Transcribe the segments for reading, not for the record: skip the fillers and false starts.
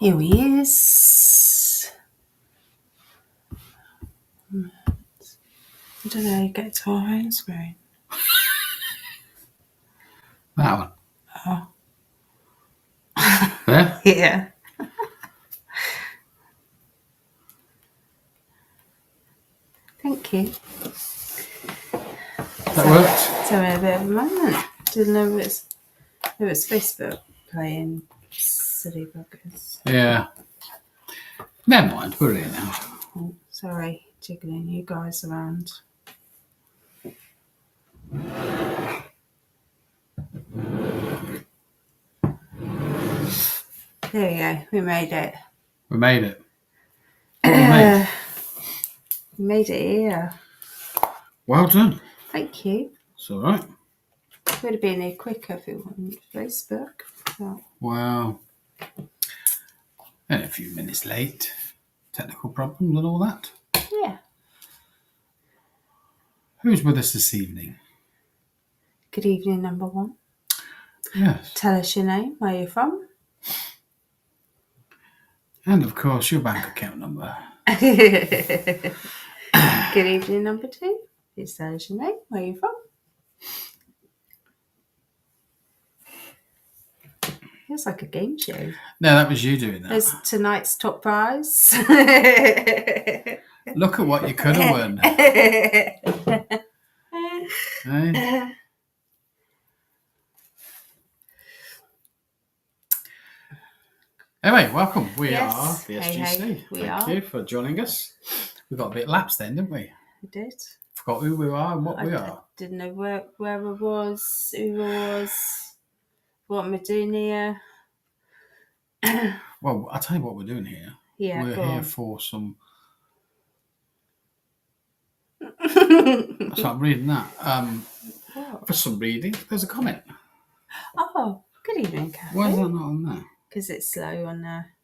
Here he is. I don't know how you get to our home screen. That one. Oh. There? Yeah. Thank you. That worked? So a bit of a moment. Didn't know it was Facebook playing silly buggers. Yeah. Never mind, we're here now. Oh, sorry, jiggling you guys around. There we go. We made it. We made it. What we made? We made it here. Well done. Thank you. It's all right. Would have been here quicker if it wasn't Facebook. But... Well, and a few minutes late. Technical problems and all that. Yeah. Who's with us this evening? Good evening, number one. Yes. Tell us your name, where you're from. And of course, your bank account number. Good evening, number two. Please tell us your name, where you're from. Feels like a game show. No, that was you doing that. There's tonight's top prize. Look at what you could have won. Hey? Anyway, welcome. We are the SGC. Thank you for joining us. We got a bit lapsed then, didn't we? We did. Forgot who we are and what we are. Didn't know where I was, who I was, what am I doing here. Well, I'll tell you what we're doing here. Yeah, we're go here on. for some... So I'm reading that. For some reading, there's a comment. Oh, good evening, Kathy. Why is that not on there? Because it's slow on there.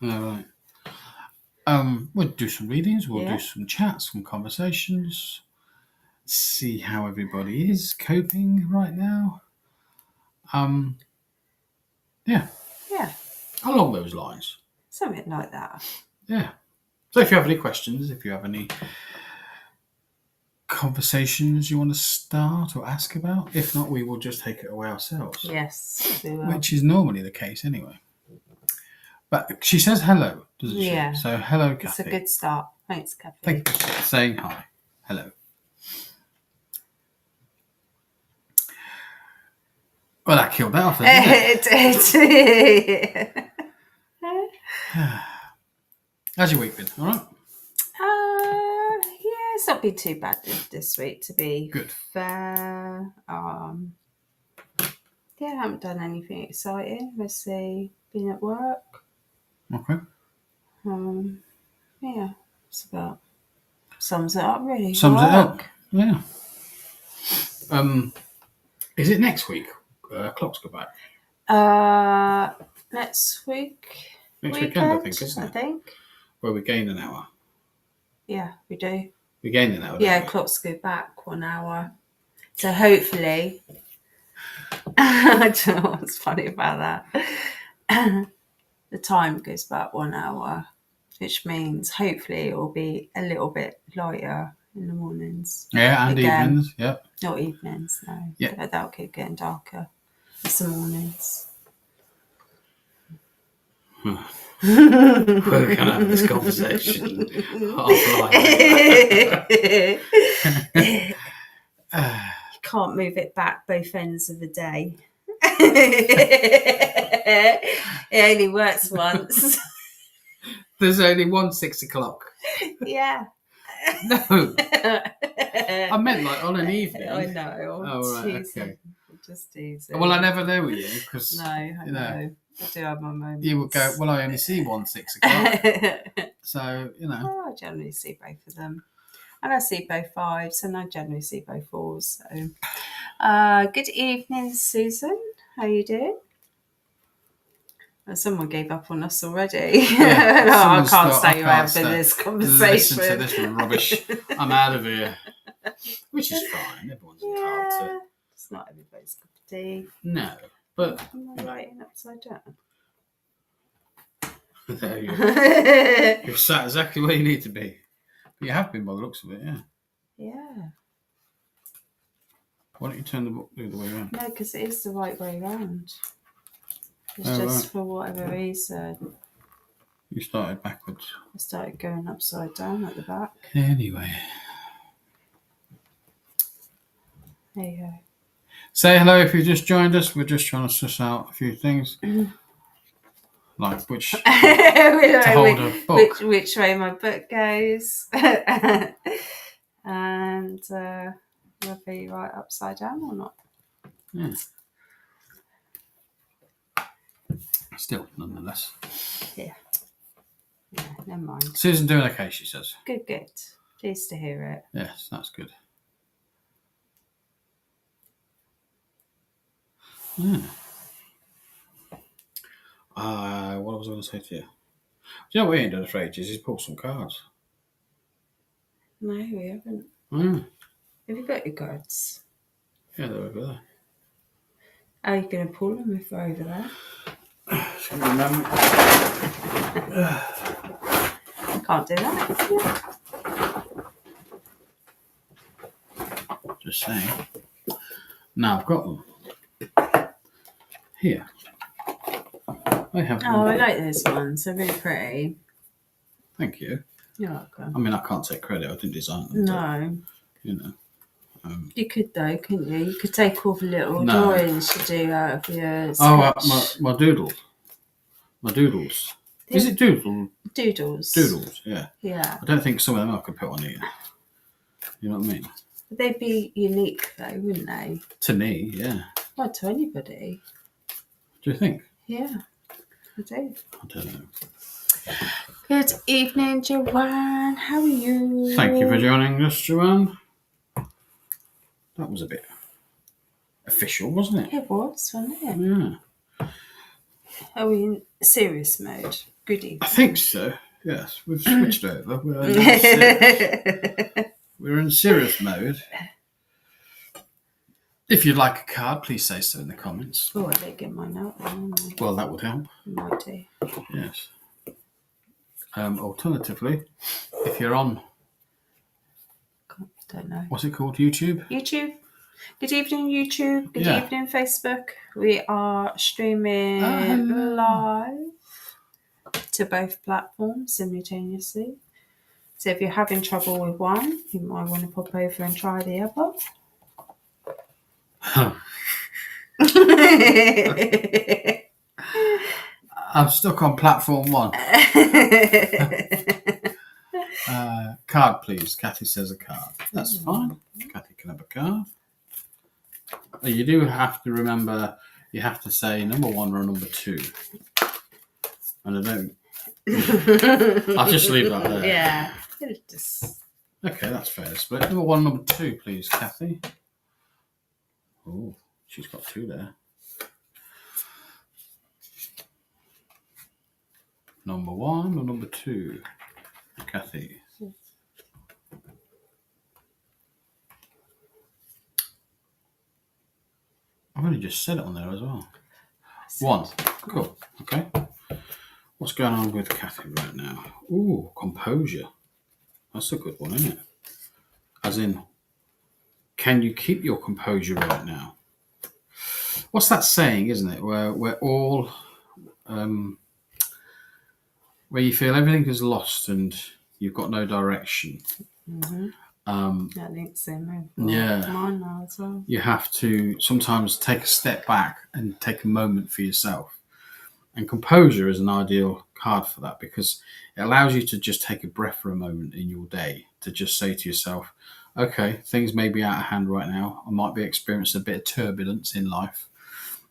Oh, right. We'll do some readings. We'll do some chats, some conversations. See how everybody is coping right now. Yeah. Yeah. Along those lines. Something like that. Yeah. So if you have any questions, if you have any conversations you want to start or ask about, if not, we will just take it away ourselves. Yes, we will. Which is normally the case anyway. But she says hello, doesn't she? Yeah. So hello, Kathy. It's a good start. Thanks, Kathy. Thank you for saying hi. Hello. Well, that killed that off then, didn't it? How's your week been? All right? Yeah, it's not been too bad this week, to be good. Fair. Yeah, I haven't done anything exciting. Mostly been at work. Okay. Yeah, it's about sums it up really. Sums it up. Yeah. Is it next week? Clocks go back. Next week. Next weekend, I think, isn't it? I think. Where we gain an hour. Yeah, we do. We gain an hour. Yeah, clocks go back 1 hour. So hopefully, I don't know what's funny about that. The time goes back 1 hour, which means hopefully it will be a little bit lighter in the mornings. Yeah, and evenings. Yep. Not evenings, no. Yeah. That'll keep getting darker. It's the mornings. We're going to have this conversation offline. You can't move it back both ends of the day. It only works once. There's only one 6 o'clock. Yeah. No. I meant like on an evening. I know. Oh, right, okay. Just easy. Well, I never know with you because no, I know. I do have my moments. You would go, well, I only see one 6 o'clock. So, Well, I generally see both of them. And I see both 5s and I generally see both 4s. So, good evening, Susan. How you doing? Someone gave up on us already. Yeah, no, I can't stay around for this conversation. Listen to this rubbish. I'm out of here. Which is fine. Everyone's entitled to. It's not everybody's cup of tea. No, but Am I writing upside down? There you go. You're sat exactly where you need to be. But you have been by the looks of it, yeah. Yeah. Why don't you turn the book the other way around? No, because it is the right way round. It's Oh, just right. for whatever reason. You started backwards. I started going upside down at the back. Anyway. There you go. Say hello if you just joined us. We're just trying to suss out a few things. Like which to hold a book. Which way my book goes. And whether you write upside down or not. Yeah. Still, nonetheless. Yeah. Yeah, never mind. Susan doing okay, she says. Good. Pleased to hear it. Yes, that's good. Yeah. What was I going to say to you? Do you know what we ain't done for ages? Is pull some cards. No, we haven't. Mm. Have you got your cards? Yeah, they're over there. Are you going to pull them if they're over there? Just give me a moment. Can't do that. Just saying. Now I've got them. Here. I have them. Oh, I like those ones. They're really pretty. Thank you. You're welcome. I mean, I can't take credit. I didn't design them. No. But, you know. You could though, couldn't you? You could take all the little No. drawings you do out of your sketch. My doodle. My doodles. Yeah. Is it doodle? Doodles. Doodles, yeah. Yeah. I don't think some of them I could put on here. You know what I mean? They'd be unique though, wouldn't they? To me, yeah. Well, to anybody. Do you think? Yeah, I do. I don't know. Good evening, Joanne. How are you? Thank you for joining us, Joanne. That was a bit official, wasn't it? It was, wasn't it? Yeah. Are we in serious mode? Good evening. I think so. Yes, we've switched over. We're in serious mode. If you'd like a card, please say so in the comments. Oh, I better get mine out then. Well, that would help. Might do. Yes. Alternatively, if you're on, don't know. What's it called? YouTube? YouTube. Good evening, YouTube. Good Yeah. evening, Facebook. We are streaming live to both platforms simultaneously. So if you're having trouble with one, you might want to pop over and try the other. I'm stuck on platform 1. Card, please. Kathy says a card. That's fine. Kathy can have a card. You do have to remember, you have to say number 1 or number 2. And I don't. I'll just leave that there. Yeah. Okay, that's fair to split. Number 1, number 2, please, Kathy. Oh, she's got 2 there. Number 1 or number 2, Kathy. I've only just said it on there as well. 1. Cool. Okay. What's going on with Kathy right now? Ooh, composure. That's a good one, isn't it? As in, can you keep your composure right now? What's that saying, isn't it? Where we're all, where you feel everything is lost and you've got no direction. Mm-hmm. I think so. Yeah. Mine now as well. You have to sometimes take a step back and take a moment for yourself. And composure is an ideal card for that because it allows you to just take a breath for a moment in your day to just say to yourself, okay, things may be out of hand right now. I might be experiencing a bit of turbulence in life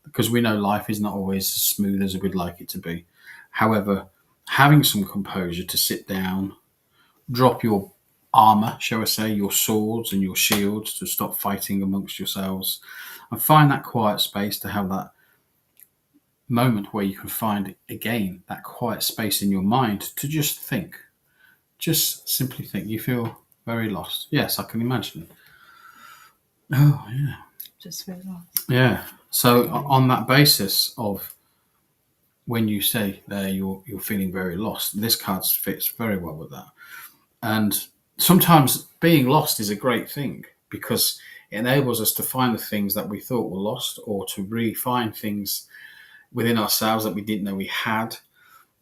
because we know life is not always as smooth as we'd like it to be. However, having some composure to sit down, drop your armor, shall I say, your swords and your shields to stop fighting amongst yourselves and find that quiet space to have that moment where you can find again that quiet space in your mind to just think, just simply think. You feel very lost. Yes, I can imagine. Oh yeah, just very lost. Yeah. So on that basis of when you say there you're feeling very lost, this card fits very well with that. And sometimes being lost is a great thing because it enables us to find the things that we thought were lost, or to really find things within ourselves that we didn't know we had,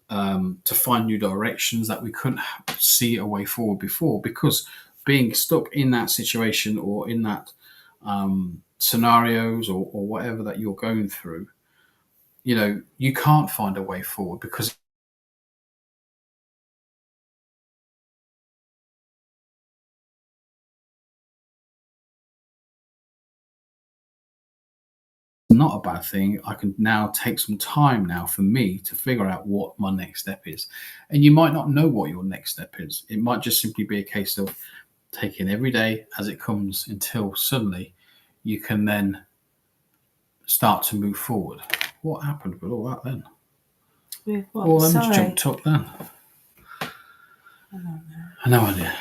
to find new directions that we couldn't see a way forward before. Because being stuck in that situation or in that scenarios or whatever that you're going through, you can't find a way forward because not a bad thing. I can now take some time now for me to figure out what my next step is. And you might not know what your next step is. It might just simply be a case of taking every day as it comes until suddenly you can then start to move forward. What happened with all that then? With what? All them Sorry. jumped up then. I don't know. No idea.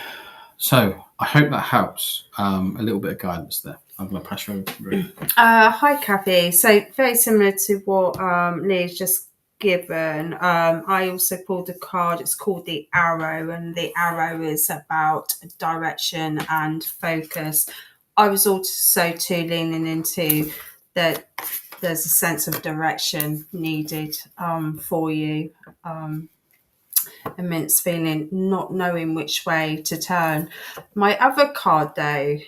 So I hope that helps. A little bit of guidance there. I'm going to pass you over to Ruth. Hi, Kathy. So very similar to what Leah's just given. I also pulled a card. It's called the Arrow, and the arrow is about direction and focus. I was also too leaning into that there's a sense of direction needed for you. Immense feeling, not knowing which way to turn. My other card, though,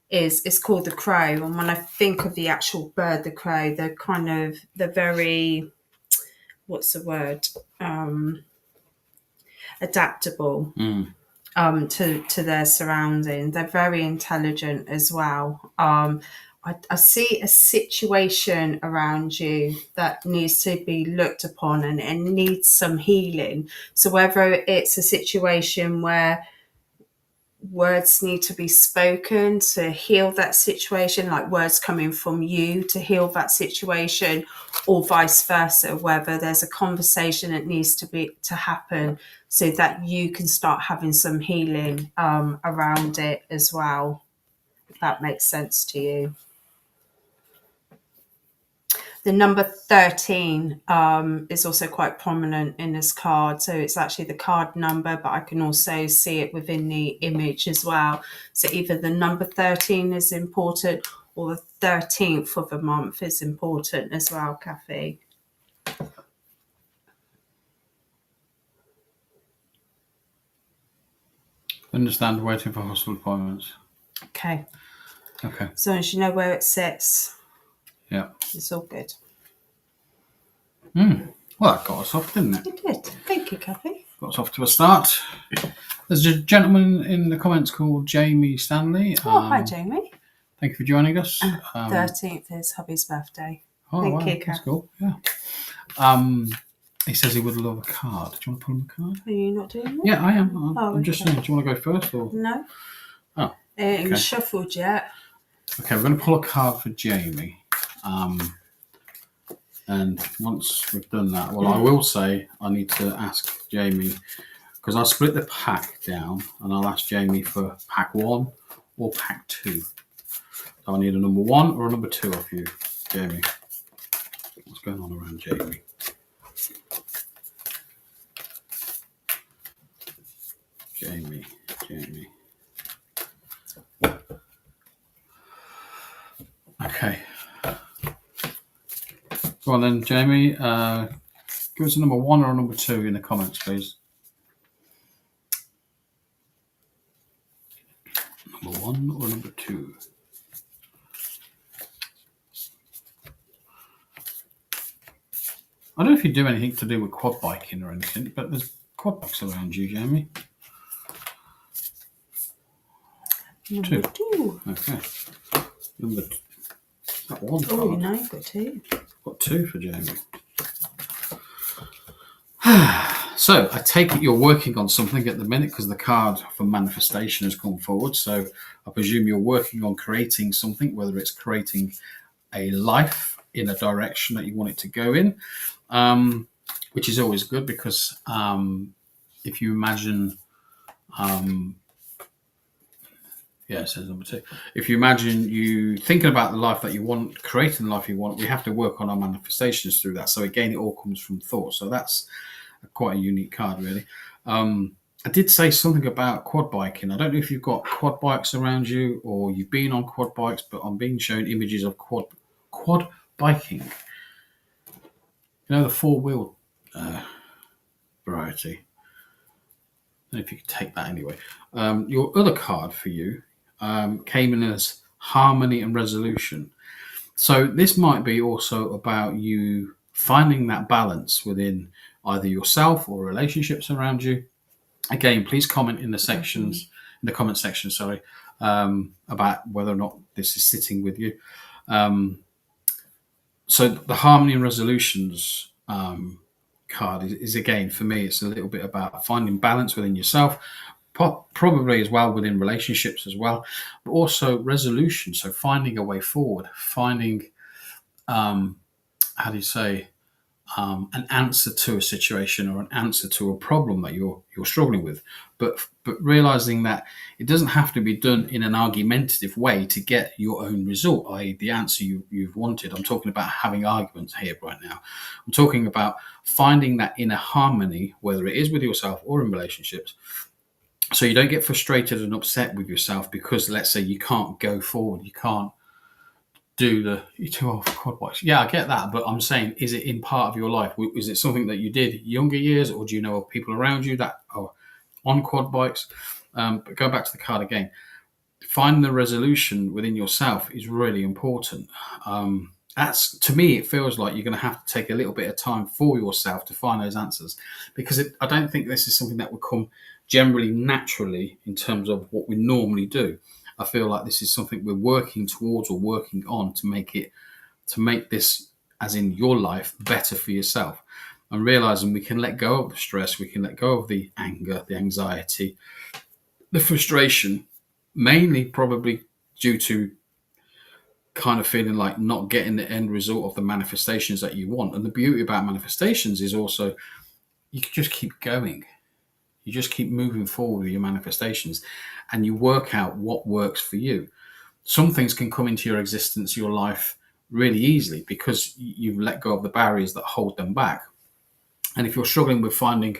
is called the crow, and when I think of the actual bird, the crow, they're very, what's the word, adaptable to their surroundings. They're very intelligent as well. I see a situation around you that needs to be looked upon and needs some healing. So whether it's a situation where words need to be spoken to heal that situation, like words coming from you to heal that situation, or vice versa, whether there's a conversation that needs to happen so that you can start having some healing around it as well, if that makes sense to you. The number 13 is also quite prominent in this card. So it's actually the card number, but I can also see it within the image as well. So either the number 13 is important or the 13th of the month is important as well, Kathy. Understand waiting for hospital appointments. Okay. Okay. As long as you know where it sits, Yeah. it's all good. Well, that got us off, didn't it? It did. Thank you, Kathy. Got us off to a start. There's a gentleman in the comments called Jamie Stanley. Hi, Jamie. Thank you for joining us. 13th is hubby's birthday. Oh, Thank wow, you, that's Kath. cool. Yeah. He says he would love a card. Do you want to pull him a card? Are you not doing that? Yeah, I am. I'm just okay. saying. Do you want to go first, or? No. Oh. It ain't shuffled yet. Okay, we're going to pull a card for Jamie. And once we've done that, well, I will say I need to ask Jamie, because I split the pack down, and I'll ask Jamie for pack 1 or pack 2. So I need a number 1 or a number 2 off you, Jamie. What's going on around Jamie? Jamie. Okay. Go on then, Jamie. Give us a number 1 or a number 2 in the comments, please. Number 1 or number 2? I don't know if you do anything to do with quad biking or anything, but there's quad bikes around you, Jamie. Number 2. Okay. Number 2. That one card. Oh, no, you've got 2. Got 2 for Jamie. So I take it you're working on something at the minute, because the card for manifestation has come forward. So I presume you're working on creating something, whether it's creating a life in a direction that you want it to go in, which is always good, because if you imagine Yeah, it says number 2. If you imagine you thinking about the life that you want, creating the life you want, we have to work on our manifestations through that. So again, it all comes from thought. So that's quite a unique card, really. I did say something about quad biking. I don't know if you've got quad bikes around you or you've been on quad bikes, but I'm being shown images of quad biking. You know, the 4-wheel variety. I don't know if you could take that anyway. Your other card for you came in as harmony and resolution. So this might be also about you finding that balance within either yourself or relationships around you. Again, please comment in the sections, in the comment section, sorry, about whether or not this is sitting with you. So the harmony and resolutions card is again, for me, it's a little bit about finding balance within yourself, probably as well within relationships as well, but also resolution. So finding a way forward, finding, how do you say, an answer to a situation or an answer to a problem that you're struggling with, but realizing that it doesn't have to be done in an argumentative way to get your own result, i.e. the answer you've wanted. I'm talking about having arguments here right now. I'm talking about finding that inner harmony, whether it is with yourself or in relationships, so you don't get frustrated and upset with yourself because, let's say, you can't go forward, you can't do you're too old for quad bikes. Yeah, I get that, but I'm saying, is it in part of your life? Is it something that you did younger years, or do you know of people around you that are on quad bikes? But go back to the card again. Finding the resolution within yourself is really important. That's, to me, it feels like you're going to have to take a little bit of time for yourself to find those answers, because I don't think this is something that would come generally naturally in terms of what we normally do. I feel like this is something we're working towards or working on to make this, as in your life, better for yourself. And realizing we can let go of the stress, we can let go of the anger, the anxiety, the frustration, mainly probably due to kind of feeling like not getting the end result of the manifestations that you want. And the beauty about manifestations is also you can just keep going. You just keep moving forward with your manifestations and you work out what works for you. Some things can come into your existence, your life, really easily because you've let go of the barriers that hold them back. And if you're struggling with finding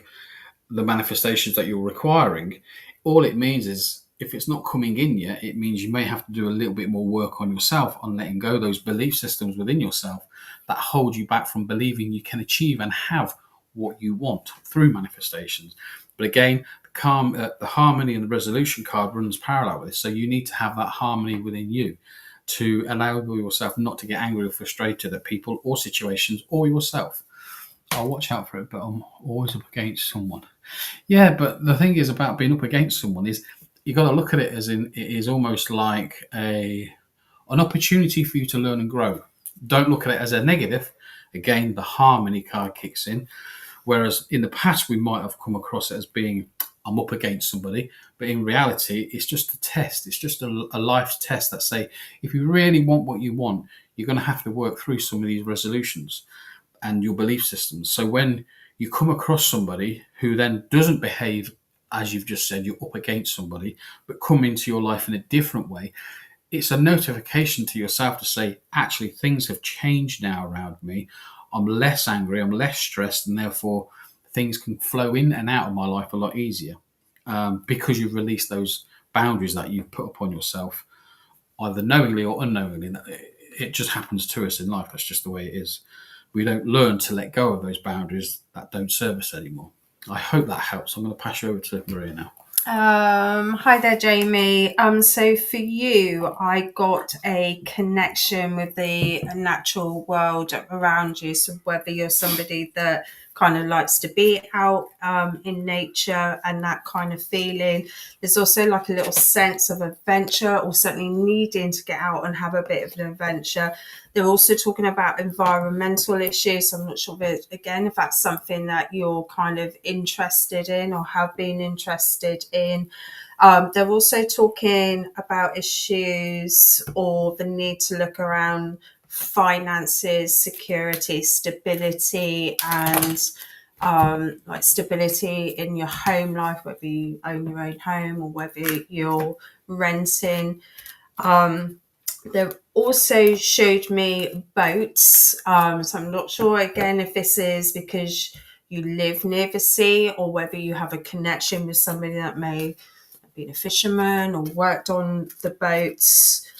the manifestations that you're requiring, all it means is, if it's not coming in yet, it means you may have to do a little bit more work on yourself, on letting go of those belief systems within yourself that hold you back from believing you can achieve and have what you want through manifestations. But again, the harmony and the resolution card runs parallel with this. So you need to have that harmony within you to allow yourself not to get angry or frustrated at people or situations or yourself. I'll watch out for it, but I'm always up against someone. Yeah, but the thing is about being up against someone is you got to look at it as in it is almost like an opportunity for you to learn and grow. Don't look at it as a negative. Again, the harmony card kicks in. Whereas in the past, we might have come across it as being, I'm up against somebody. But in reality, it's just a test. It's just a life's test that say, if you really want what you want, you're going to have to work through some of these resolutions and your belief systems. So when you come across somebody who then doesn't behave as you've just said, you're up against somebody, but come into your life in a different way, it's a notification to yourself to say, actually, things have changed now around me. I'm less angry, I'm less stressed, and therefore things can flow in and out of my life a lot easier because you've released those boundaries that you've put upon yourself, either knowingly or unknowingly. It just happens to us in life. That's just the way it is. We don't learn to let go of those boundaries that don't serve us anymore. I hope that helps. I'm going to pass you over to Maria now. Hi there, Jamie. So for you, I got a connection with the natural world around you. So whether you're somebody that kind of likes to be out in nature and that kind of feeling, there's also like a little sense of adventure, or certainly needing to get out and have a bit of an adventure. They're also talking about environmental issues. So I'm not sure if that's something that you're kind of interested in or have been interested in. They're also talking about issues or the need to look around finances, security, stability, and like stability in your home life, whether you own your own home or whether you're renting. They also showed me boats. So I'm not sure again if this is because you live near the sea or whether you have a connection with somebody that may have been a fisherman or worked on the boats.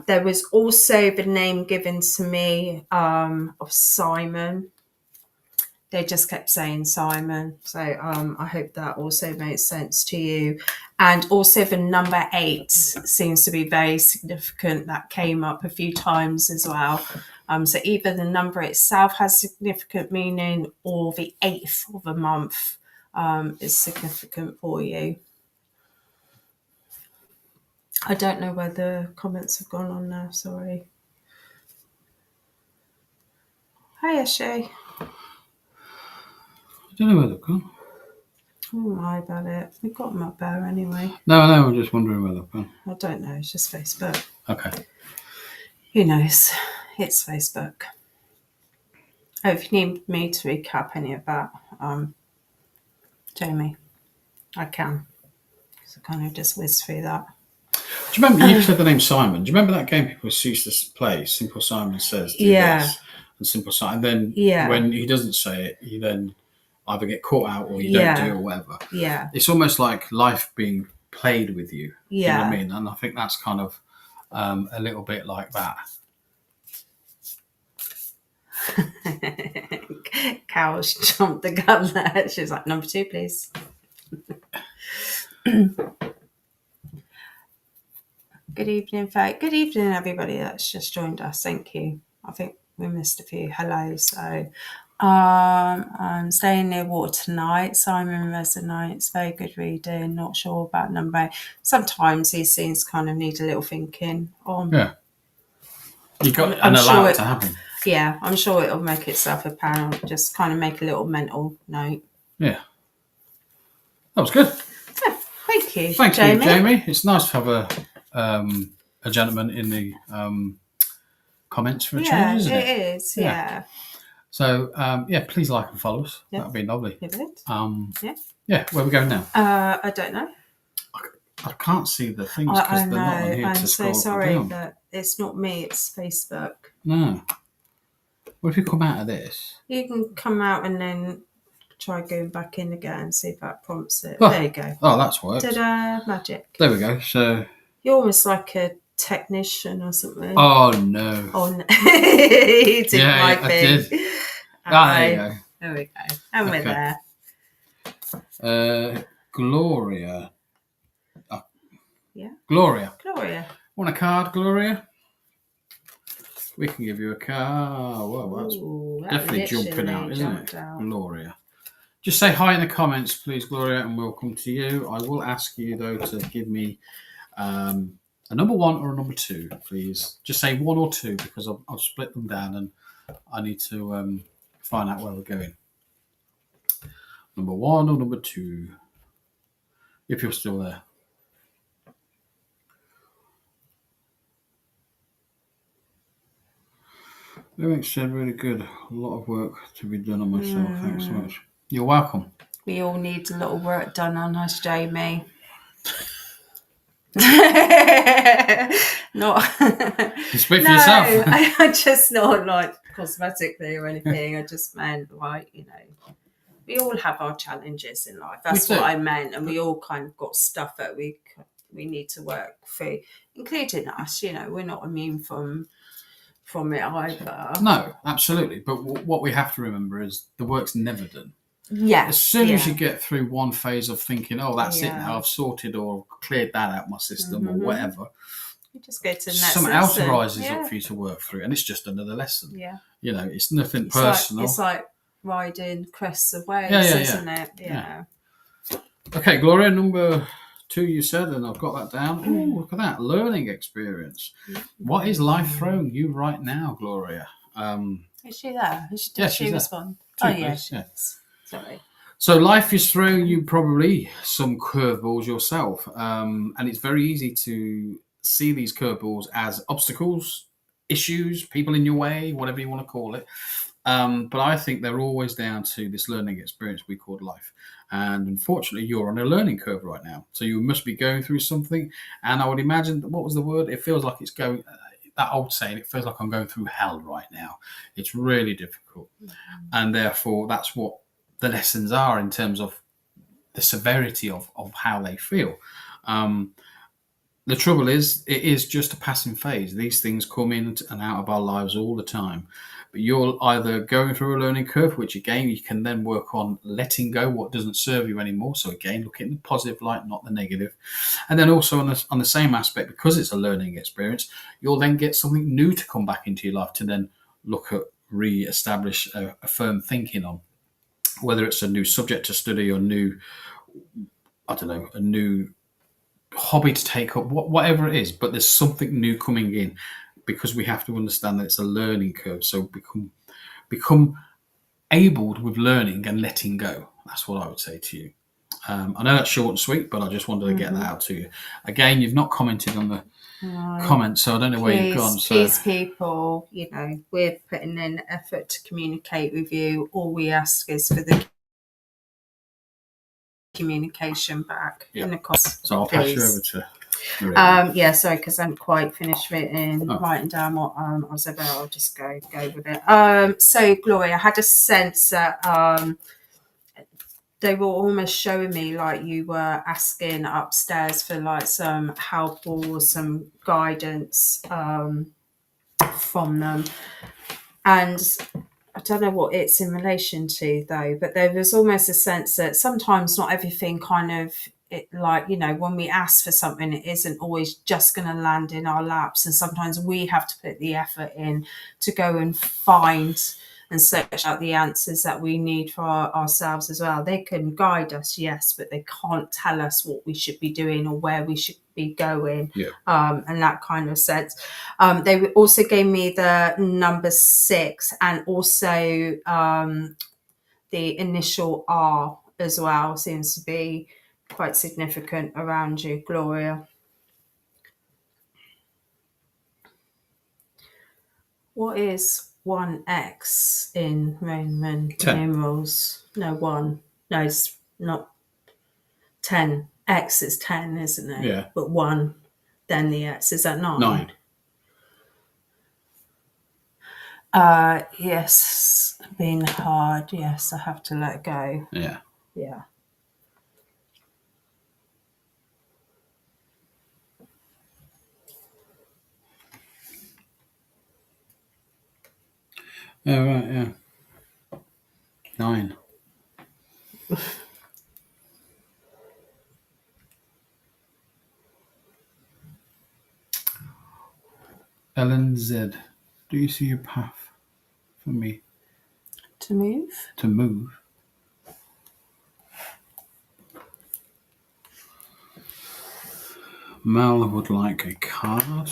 There was also the name given to me of Simon. They just kept saying Simon. So I hope that also makes sense to you. And also the number 8 seems to be very significant. That came up a few times as well. So either the number itself has significant meaning or the 8th of a month is significant for you. I don't know where the comments have gone on now. Sorry. Hi, Shay. I don't know where they've gone. Don't worry about it. We've got them up there anyway. No, I'm just wondering where they've gone. I don't know. It's just Facebook. Okay. Who knows? It's Facebook. Oh, if you need me to recap any of that, Jamie, I can. So kind of just whiz through that. Do you remember you said the name Simon? Do you remember that game people used to play? Simple Simon Says, do this, and Simple Simon. And then when he doesn't say it, you then either get caught out or you don't do it or whatever. Yeah. It's almost like life being played with you. Yeah. Do you know what I mean? And I think that's kind of a little bit like that. Cows jumped the gun there. She was like, number 2, please. Good evening, folks. Good evening, everybody that's just joined us. Thank you. I think we missed a few. Hello. So I'm staying near water tonight. Simon resonates. Very good reading. Not sure about number 8. Sometimes these things kind of need a little thinking on. Yeah. You got and allow it to happen. Yeah, I'm sure it'll make itself apparent. Just kind of make a little mental note. Yeah. That was good. Yeah, thank you. Thank you, Jamie. It's nice to have a gentleman in the comments for a change, isn't it? It is, yeah. So, please like and follow us. That'd be lovely. Yeah, where are we going now? I don't know. I can't see the things because they're not on here. I'm so sorry that it's not me, it's Facebook. No. What if you come out of this? You can come out and then try going back in again and see if that prompts it. There you go. Oh, that's worked. Ta-da, magic. There we go. So you're almost like a technician or something. Oh, no. Oh, no. You did my thing. I did. There you go. There we go. And we're there. Gloria. Yeah. Gloria. Want a card, Gloria? We can give you a card. Well, that's definitely jumping out, isn't it? Gloria. Just say hi in the comments, please, Gloria, and we'll come to you. I will ask you, though, to give me a number 1 or a number 2, please. Just say 1 or 2 because I've split them down and I need to find out where we're going. Number 1 or number 2, if you're still there. Everything said really good. A lot of work to be done on myself. Thanks so much. You're welcome. We all need a lot of work done on us, Jamie. Not. You speak for yourself. I just not like cosmetically or anything. I just meant like, we all have our challenges in life. That's what I meant, and we all kind of got stuff that we need to work through, including us. We're not immune from it either. No, absolutely. But what we have to remember is the work's never done. Yeah. As soon as you get through one phase of thinking, oh, that's it now, I've sorted or cleared that out of my system or whatever, you just go to the next something else rises up for you to work through, and it's just another lesson. Yeah. It's nothing personal. It's like riding crests of waves, isn't it? Yeah. Okay, Gloria, number 2 you said, and I've got that down. Oh, look at that. Learning experience. What is life throwing you right now, Gloria? Is she there? Did she respond? Yes. Sorry. So life is throwing you probably some curveballs yourself. And it's very easy to see these curveballs as obstacles, issues, people in your way, whatever you want to call it. But I think they're always down to this learning experience we call life. And unfortunately, you're on a learning curve right now. So you must be going through something. And I would imagine, what was the word? It feels like it's going, that old saying, it feels like I'm going through hell right now. It's really difficult. And therefore, that's what the lessons are in terms of the severity of how they feel. The trouble is, it is just a passing phase. These things come in and out of our lives all the time. But you're either going through a learning curve, which again, you can then work on letting go what doesn't serve you anymore. So again, look in the positive light, not the negative. And then also on the same aspect, because it's a learning experience, you'll then get something new to come back into your life to then look at, re-establish a firm thinking on. Whether it's a new subject to study or new, I don't know, a new hobby to take up, whatever it is, but there's something new coming in, because we have to understand that it's a learning curve. So become able with learning and letting go. That's what I would say to you. I know that's short and sweet, but I just wanted to get that out to you. Again, you've not commented on the comments, so I don't know where you've gone. So please, people, we're putting in effort to communicate with you. All we ask is for the communication back in the comments. So I'll pass you over to sorry, because I haven't quite finished writing down what I was about. I'll just go with it. So Gloria, I had a sense that they were almost showing me like you were asking upstairs for like some help or some guidance from them. And I don't know what it's in relation to though, but there was almost a sense that sometimes not everything kind of, it, like, when we ask for something, it isn't always just going to land in our laps. And sometimes we have to put the effort in to go and find and search out the answers that we need for ourselves as well. They can guide us, yes, but they can't tell us what we should be doing or where we should be going, and that kind of sense. They also gave me the number 6 and also the initial R as well seems to be quite significant around you, Gloria. What is 1x in Roman numerals? No, 1. No, it's not 10. X is 10, isn't it? Yeah. But 1, then the X. Is that 9? 9. Yes, being hard. Yes, I have to let go. Yeah. Yeah. Oh, right, yeah. 9. Ellen Z, do you see a path for me To move? to move? Mel would like a card.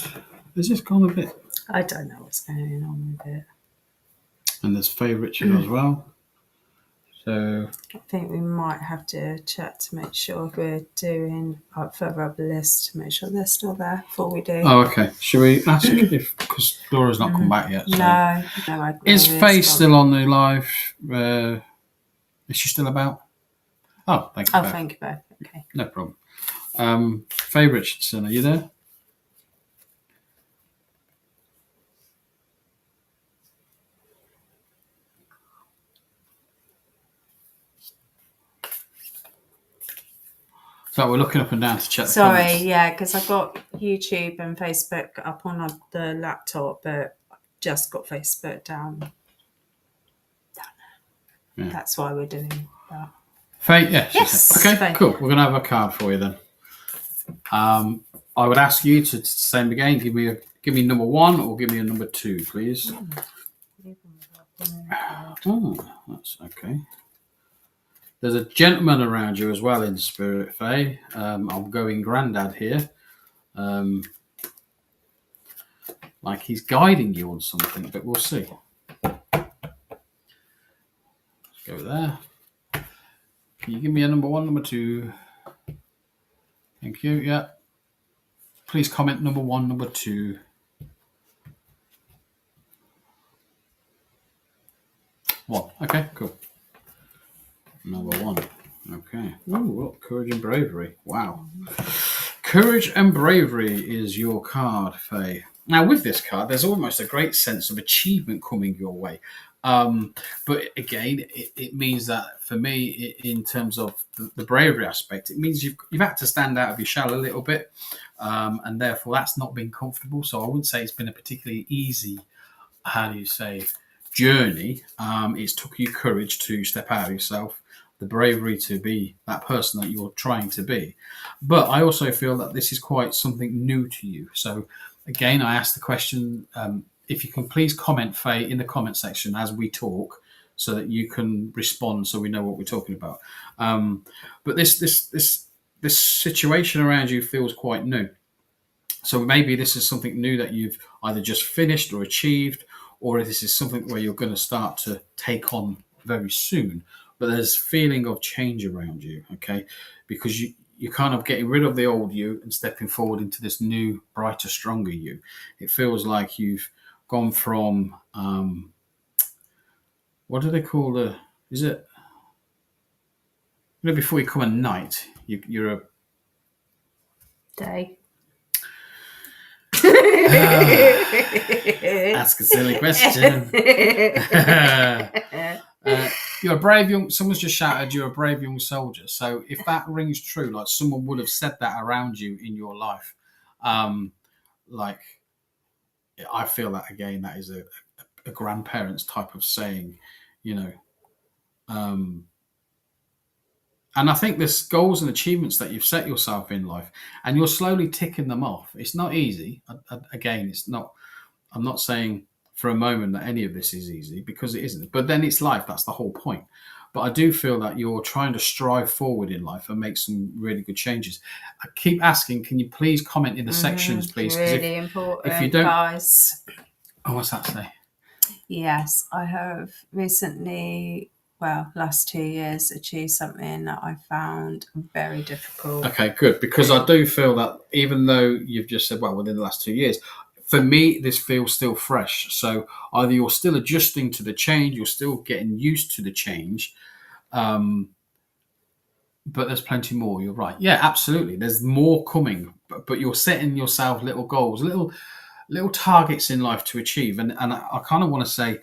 Has this gone a bit? I don't know what's going on with it. And there's Faye Richard as well. So I think we might have to chat to make sure we're doing further up the list to make sure they're still there before we do. Oh, okay. Should we ask if, because Laura's not come back yet? So. No. Is Faye still on the live? Is she still about? Oh, thank you. Thank you both. Okay. No problem. Faye Richardson, are you there? So we're looking up and down to check the comments. Yeah, because I've got YouTube and Facebook up on the laptop, but I've just got Facebook down. Yeah. That's why we're doing that. Faye, yes. Okay, Faye. Cool. We're going to have a card for you then. I would ask you to same again. Give me number 1 or give me a number 2, please. Oh, that's okay. There's a gentleman around you as well in spirit, Faye. I'm going granddad here. Like he's guiding you on something, but we'll see. Let's go there. Can you give me a number 1, number 2? Thank you. Yeah. Please comment number 1, number 2. 1. Okay, cool. Number 1. Okay. Oh, look, courage and bravery. Wow. Courage and bravery is your card, Faye. Now, with this card, there's almost a great sense of achievement coming your way. But again, it means that for me, in terms of the bravery aspect, it means you've had to stand out of your shell a little bit, and therefore that's not been comfortable. So I wouldn't say it's been a particularly easy, how do you say, journey. It's took you courage to step out of yourself, the bravery to be that person that you're trying to be. But I also feel that this is quite something new to you. So again, I ask the question, if you can please comment, Faye, in the comment section as we talk, so that you can respond, so we know what we're talking about. But this situation around you feels quite new. So maybe this is something new that you've either just finished or achieved, or this is something where you're going to start to take on very soon. But there's feeling of change around you, okay? Because you're kind of getting rid of the old you and stepping forward into this new, brighter, stronger you. It feels like you've gone from, what do they call is it, before you come a night, you're a... Day. Ask a silly question. You're a brave young... Someone's just shouted, you're a brave young soldier. So if that rings true, like someone would have said that around you in your life, like, I feel that, again, that is a grandparent's type of saying, you know. And I think there's goals and achievements that you've set yourself in life, and you're slowly ticking them off. It's not easy. Again, it's not... I'm not saying for a moment that any of this is easy, because it isn't. But then it's life. That's the whole point. But I do feel that you're trying to strive forward in life and make some really good changes. I keep asking, can you please comment in the sections, please? Really important, if you don't, guys. Oh, what's that say? Yes, I have recently, last 2 years, achieved something that I found very difficult. Okay, good. Because I do feel that even though you've just said, well, within the last 2 years, for me, this feels still fresh. So either you're still adjusting to the change, you're still getting used to the change, but there's plenty more. You're right. Yeah, absolutely. There's more coming, but you're setting yourself little goals, little targets in life to achieve. And I kind of want to say,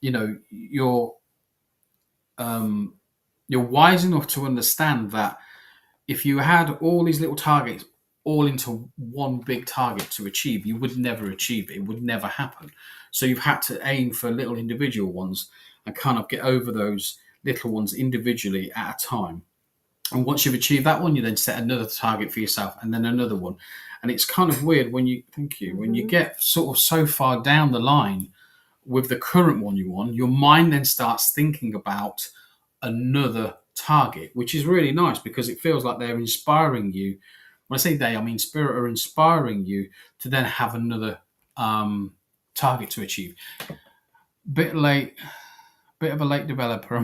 you know, you're wise enough to understand that if you had all these little targets all into one big target to achieve, you would never achieve it. It would never happen. So you've had to aim for little individual ones and kind of get over those little ones individually at a time. And once you've achieved that one, you then set another target for yourself, and then another one. And it's kind of weird when you... Thank you. When you get sort of so far down the line with the current one you want, your mind then starts thinking about another target, which is really nice, because it feels like they're inspiring you. When I say they, I mean spirit are inspiring you to then have another target to achieve. Bit of a late developer.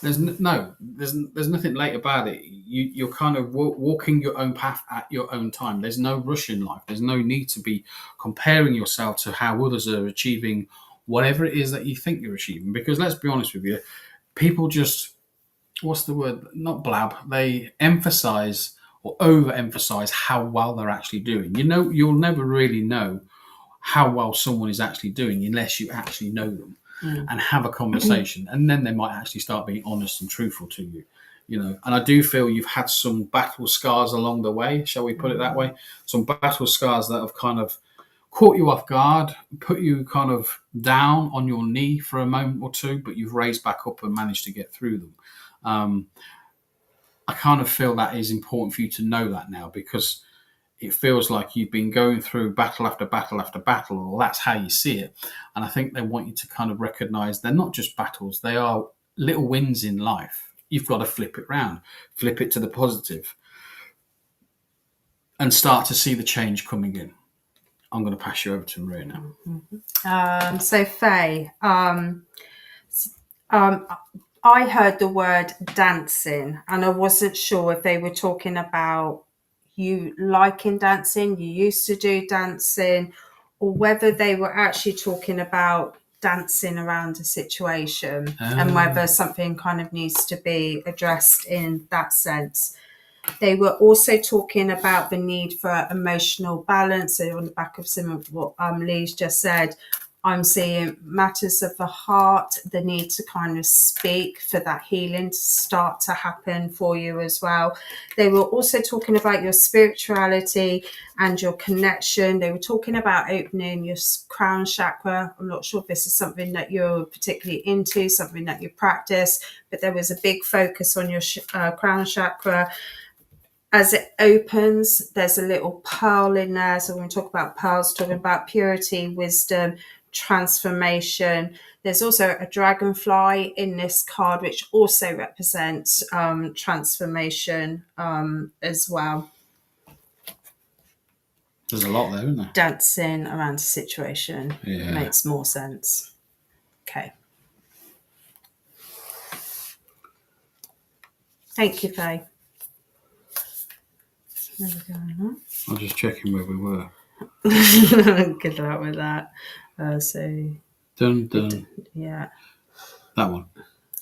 There's nothing late about it. You're kind of walking your own path at your own time. There's no rush in life. There's no need to be comparing yourself to how others are achieving whatever it is that you think you're achieving. Because let's be honest with you, people just, what's the word? Not blab. They emphasize or overemphasize how well they're actually doing. You know, you'll never really know how well someone is actually doing unless you actually know them and have a conversation, and then they might actually start being honest and truthful to you. You know, and I do feel you've had some battle scars along the way, shall we put it that way? Some battle scars that have kind of caught you off guard, put you kind of down on your knee for a moment or two, but you've raised back up and managed to get through them. I kind of feel that is important for you to know that now, because it feels like you've been going through battle after battle after battle, or that's how you see it. And I think they want you to kind of recognize they're not just battles, they are little wins in life. You've got to flip it round, flip it to the positive, and start to see the change coming in. I'm going to pass you over to Maria now. So Faye, I heard the word dancing, and I wasn't sure if they were talking about you liking dancing, you used to do dancing, or whether they were actually talking about dancing around a situation and whether something kind of needs to be addressed in that sense. They were also talking about the need for emotional balance. So on the back of some of what Lee's just said, I'm seeing matters of the heart, the need to kind of speak for that healing to start to happen for you as well. They were also talking about your spirituality and your connection. They were talking about opening your crown chakra. I'm not sure if this is something that you're particularly into, something that you practice, but there was a big focus on your crown chakra. As it opens, there's a little pearl in there. So when we talk about pearls, talking about purity, wisdom, transformation. There's also a dragonfly in this card, which also represents transformation as well. There's a lot there, isn't there? Dancing around a situation makes more sense. Okay. Thank you, Faye. I'm just checking where we were. Good luck with that. Dun. Yeah. That one.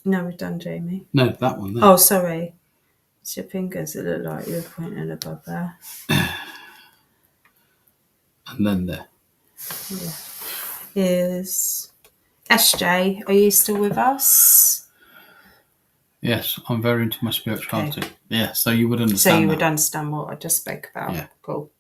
No, we've done Jamie. No, that one there. Oh, sorry. It's your fingers that look like you're pointing above there. And then there. Yeah. Is SJ, are you still with us? Yes, I'm very into my spirituality. Okay. Yeah, so you would understand. So you would understand what I just spoke about. Yeah. Cool.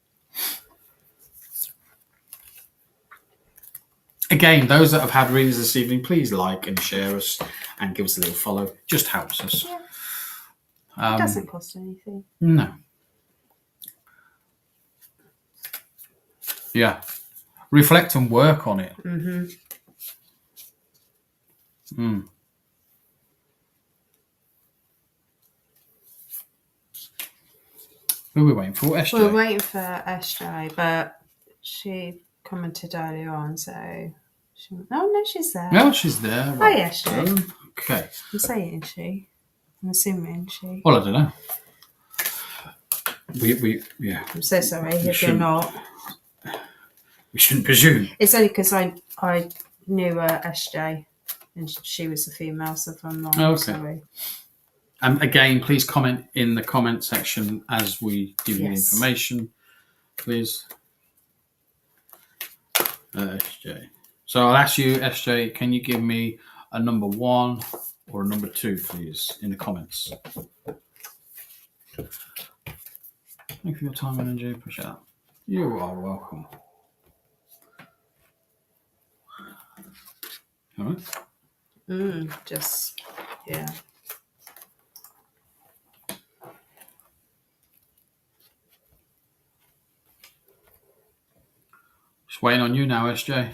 Again, those that have had readings this evening, please like and share us and give us a little follow. It just helps us. Yeah. It doesn't cost anything. No. Yeah. Reflect and work on it. Mm-hmm. Who are we waiting for? SJ? We're waiting for SJ, but she commented earlier on, so... no, she's there. No, she's there. Right. Hi, SJ. Okay. I'm saying she. I'm assuming she. Well, I don't know. Yeah. I'm so sorry if you're not. We shouldn't presume. It's only because I knew SJ and she was a female, so if I'm not, okay. Sorry. Again, please comment in the comment section as we give you the information, please. SJ. So I'll ask you, SJ, can you give me a number 1 or a number 2, please, in the comments? Thank you for your time and energy. Appreciate that. You are welcome. All right. Just, yeah. Just waiting on you now, SJ.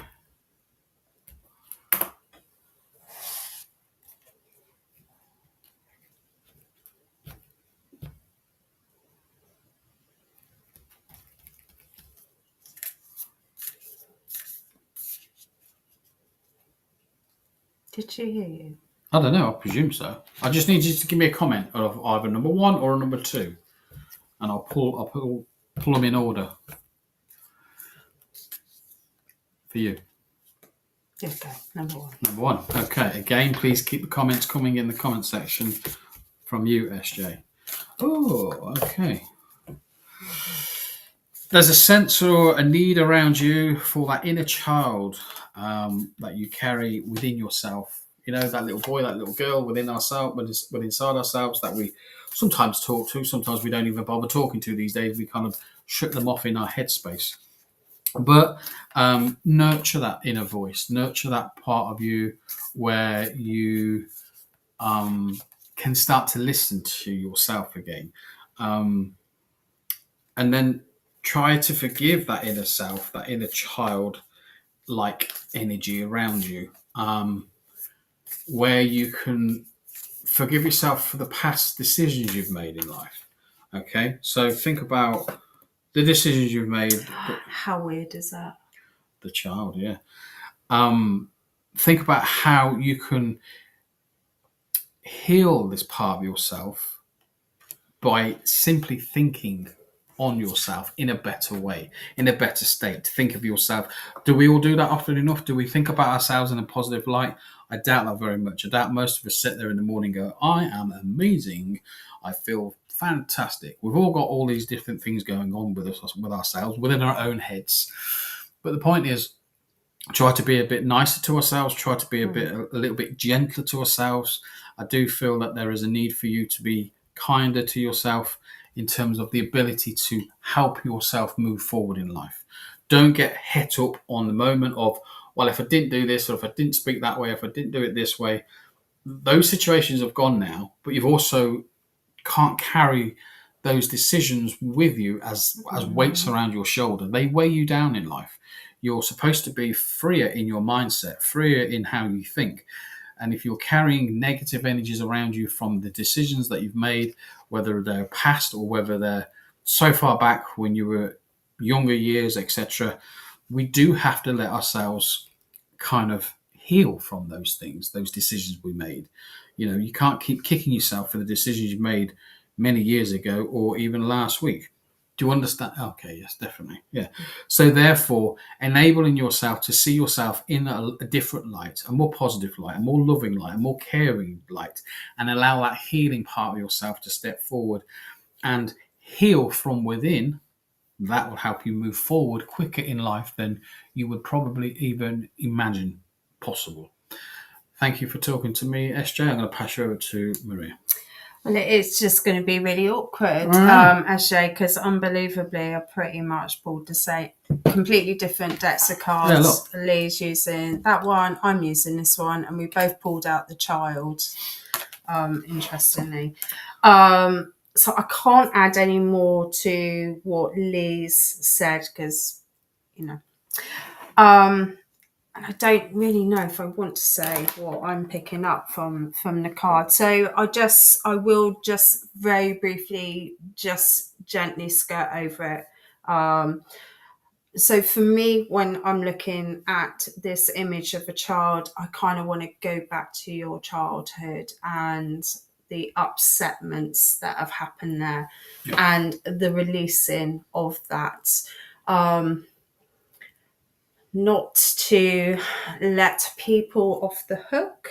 Did she hear you? I don't know. I presume so. I just need you to give me a comment of either number 1 or number 2, and I'll pull them in order for you. Okay, number 1. Number 1. Okay. Again, please keep the comments coming in the comment section from you, SJ. Oh, okay. There's a sense or a need around you for that inner child that you carry within yourself. You know, that little boy, that little girl within ourselves, within inside ourselves that we sometimes talk to, sometimes we don't even bother talking to these days. We kind of shut them off in our headspace. But nurture that inner voice, nurture that part of you where you can start to listen to yourself again. And then try to forgive that inner self, that inner child-like energy around you. Where you can forgive yourself for the past decisions you've made in life. Okay, so think about the decisions you've made. How weird is that? The child, yeah. Think about how you can heal this part of yourself by simply thinking on yourself in a better way, in a better state. Think of yourself. Do we all do that often enough? Do we think about ourselves in a positive light? I doubt that very much. I doubt most of us sit there in the morning and go, I am amazing. I feel fantastic. We've all got all these different things going on with us, with ourselves, within our own heads. But the point is, try to be a bit nicer to ourselves, try to be a little bit gentler to ourselves. I do feel that there is a need for you to be kinder to yourself in terms of the ability to help yourself move forward in life. Don't get het up on the moment of, well, if I didn't do this, or if I didn't speak that way, if I didn't do it this way. Those situations have gone now, but you've also can't carry those decisions with you as weights around your shoulder. They weigh you down in life. You're supposed to be freer in your mindset, freer in how you think. And if you're carrying negative energies around you from the decisions that you've made, whether they're past or whether they're so far back when you were younger years, etc., we do have to let ourselves kind of heal from those things, those decisions we made. You know, you can't keep kicking yourself for the decisions you made many years ago or even last week. Do you understand? Okay, yes, definitely. Yeah. So therefore, enabling yourself to see yourself in a different light, a more positive light, a more loving light, a more caring light, and allow that healing part of yourself to step forward and heal from within, that will help you move forward quicker in life than you would probably even imagine possible. Thank you for talking to me, SJ. I'm going to pass you over to Maria. Well, it's just going to be really awkward, SJ, because unbelievably, I pretty much pulled the same, completely different decks of cards. Yeah, Lee's using that one, I'm using this one, and we both pulled out the Child, interestingly. So I can't add any more to what Lee's said because, you know, and I don't really know if I want to say what I'm picking up from the card. So I will just very briefly, just gently skirt over it. So for me, when I'm looking at this image of a child, I kind of want to go back to your childhood and the upsetments that have happened there, and the releasing of that. Not to let people off the hook,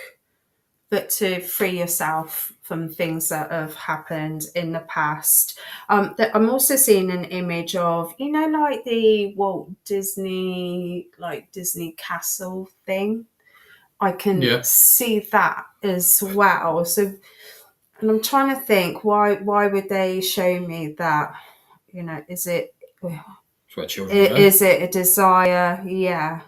but to free yourself from things that have happened in the past. I'm also seeing an image of, you know, like the Walt Disney, like Disney Castle thing. I can see that as well. So, and I'm trying to think, why would they show me that? You know, is it a desire? Yeah.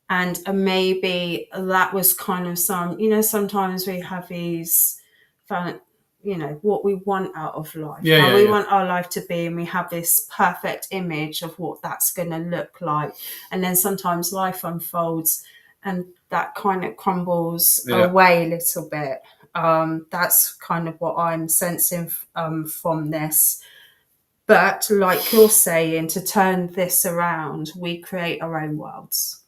And maybe that was kind of some, you know, sometimes we have these, you know, what we want out of life, how we want our life to be, and we have this perfect image of what that's going to look like. And then sometimes life unfolds and that kind of crumbles away a little bit. That's kind of what I'm sensing from this. But like you're saying, to turn this around, we create our own worlds.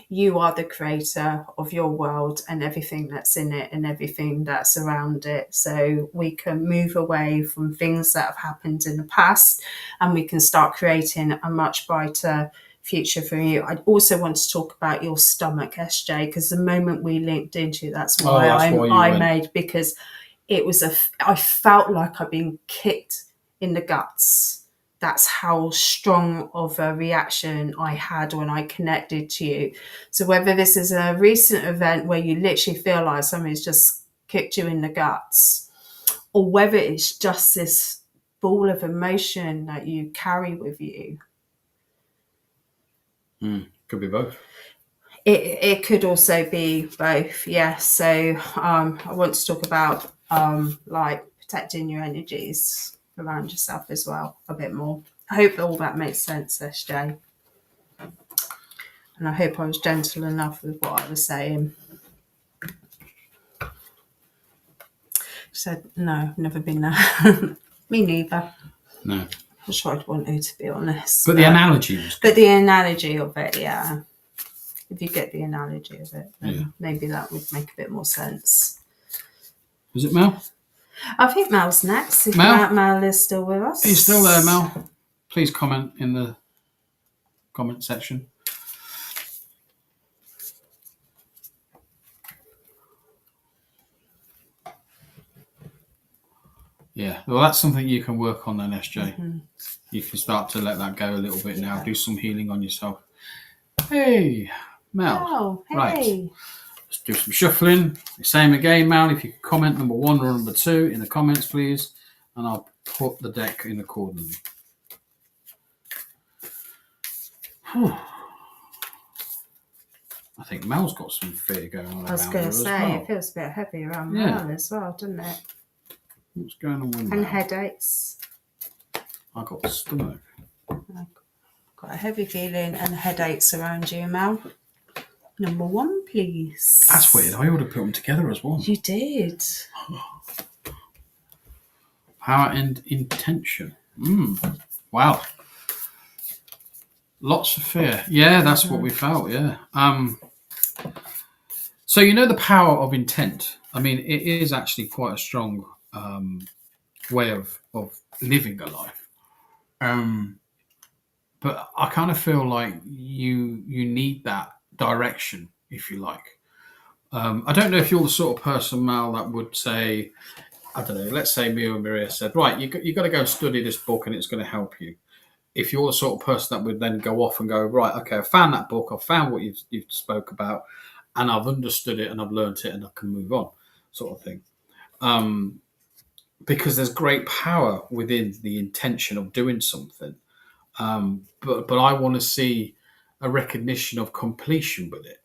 You are the creator of your world and everything that's in it and everything that's around it. So we can move away from things that have happened in the past and we can start creating a much brighter future for you. I also want to talk about your stomach, SJ, because the moment we linked into that's why I made, because it was I felt like I'd been kicked in the guts. That's how strong of a reaction I had when I connected to you. So whether this is a recent event where you literally feel like somebody's just kicked you in the guts, or whether it's just this ball of emotion that you carry with you. Could be both. It could also be both, yes. So I want to talk about like protecting your energies around yourself as well a bit more. I hope all that makes sense, SJ. And I hope I was gentle enough with what I was saying. Said, no, never been there. Me neither. No. I sure I'd want to be honest. But the analogy was good. But the analogy of it, yeah. If you get the analogy of it, then maybe that would make a bit more sense. Is it, Mel? I think Mel's next. If Mel? Mel is still with us. He's still there, Mel. Please comment in the comment section. Yeah, well, that's something you can work on then, SJ. Mm-hmm. You can start to let that go a little bit now. Do some healing on yourself. Hey, Mel. Oh, hey. Right. Let's do some shuffling. Same again, Mel. If you could comment number 1 or number 2 in the comments, please. And I'll put the deck in accordingly. I think Mel's got some fear going on around her. I was going to say, it feels a bit heavy around Mel as well, doesn't it? What's going on with Mel? And headaches. I got the stomach. I've got a heavy feeling and headaches around you, Mel. Number 1, please. That's weird. I ought to put them together as one. You did. Power and intention. Wow. Lots of fear. Yeah, that's what we felt. Yeah. So the power of intent. I mean, it is actually quite a strong way of living a life. But I kind of feel like you need that direction, if you like. I don't know if you're the sort of person, Mal, that would say, I don't know, let's say me or Maria said, right, you got to go study this book and it's going to help you. If you're the sort of person that would then go off and go, right, okay, I found that book, I've found what you've spoke about, and I've understood it and I've learnt it and I can move on, sort of thing. Because there's great power within the intention of doing something. But I want to see a recognition of completion with it.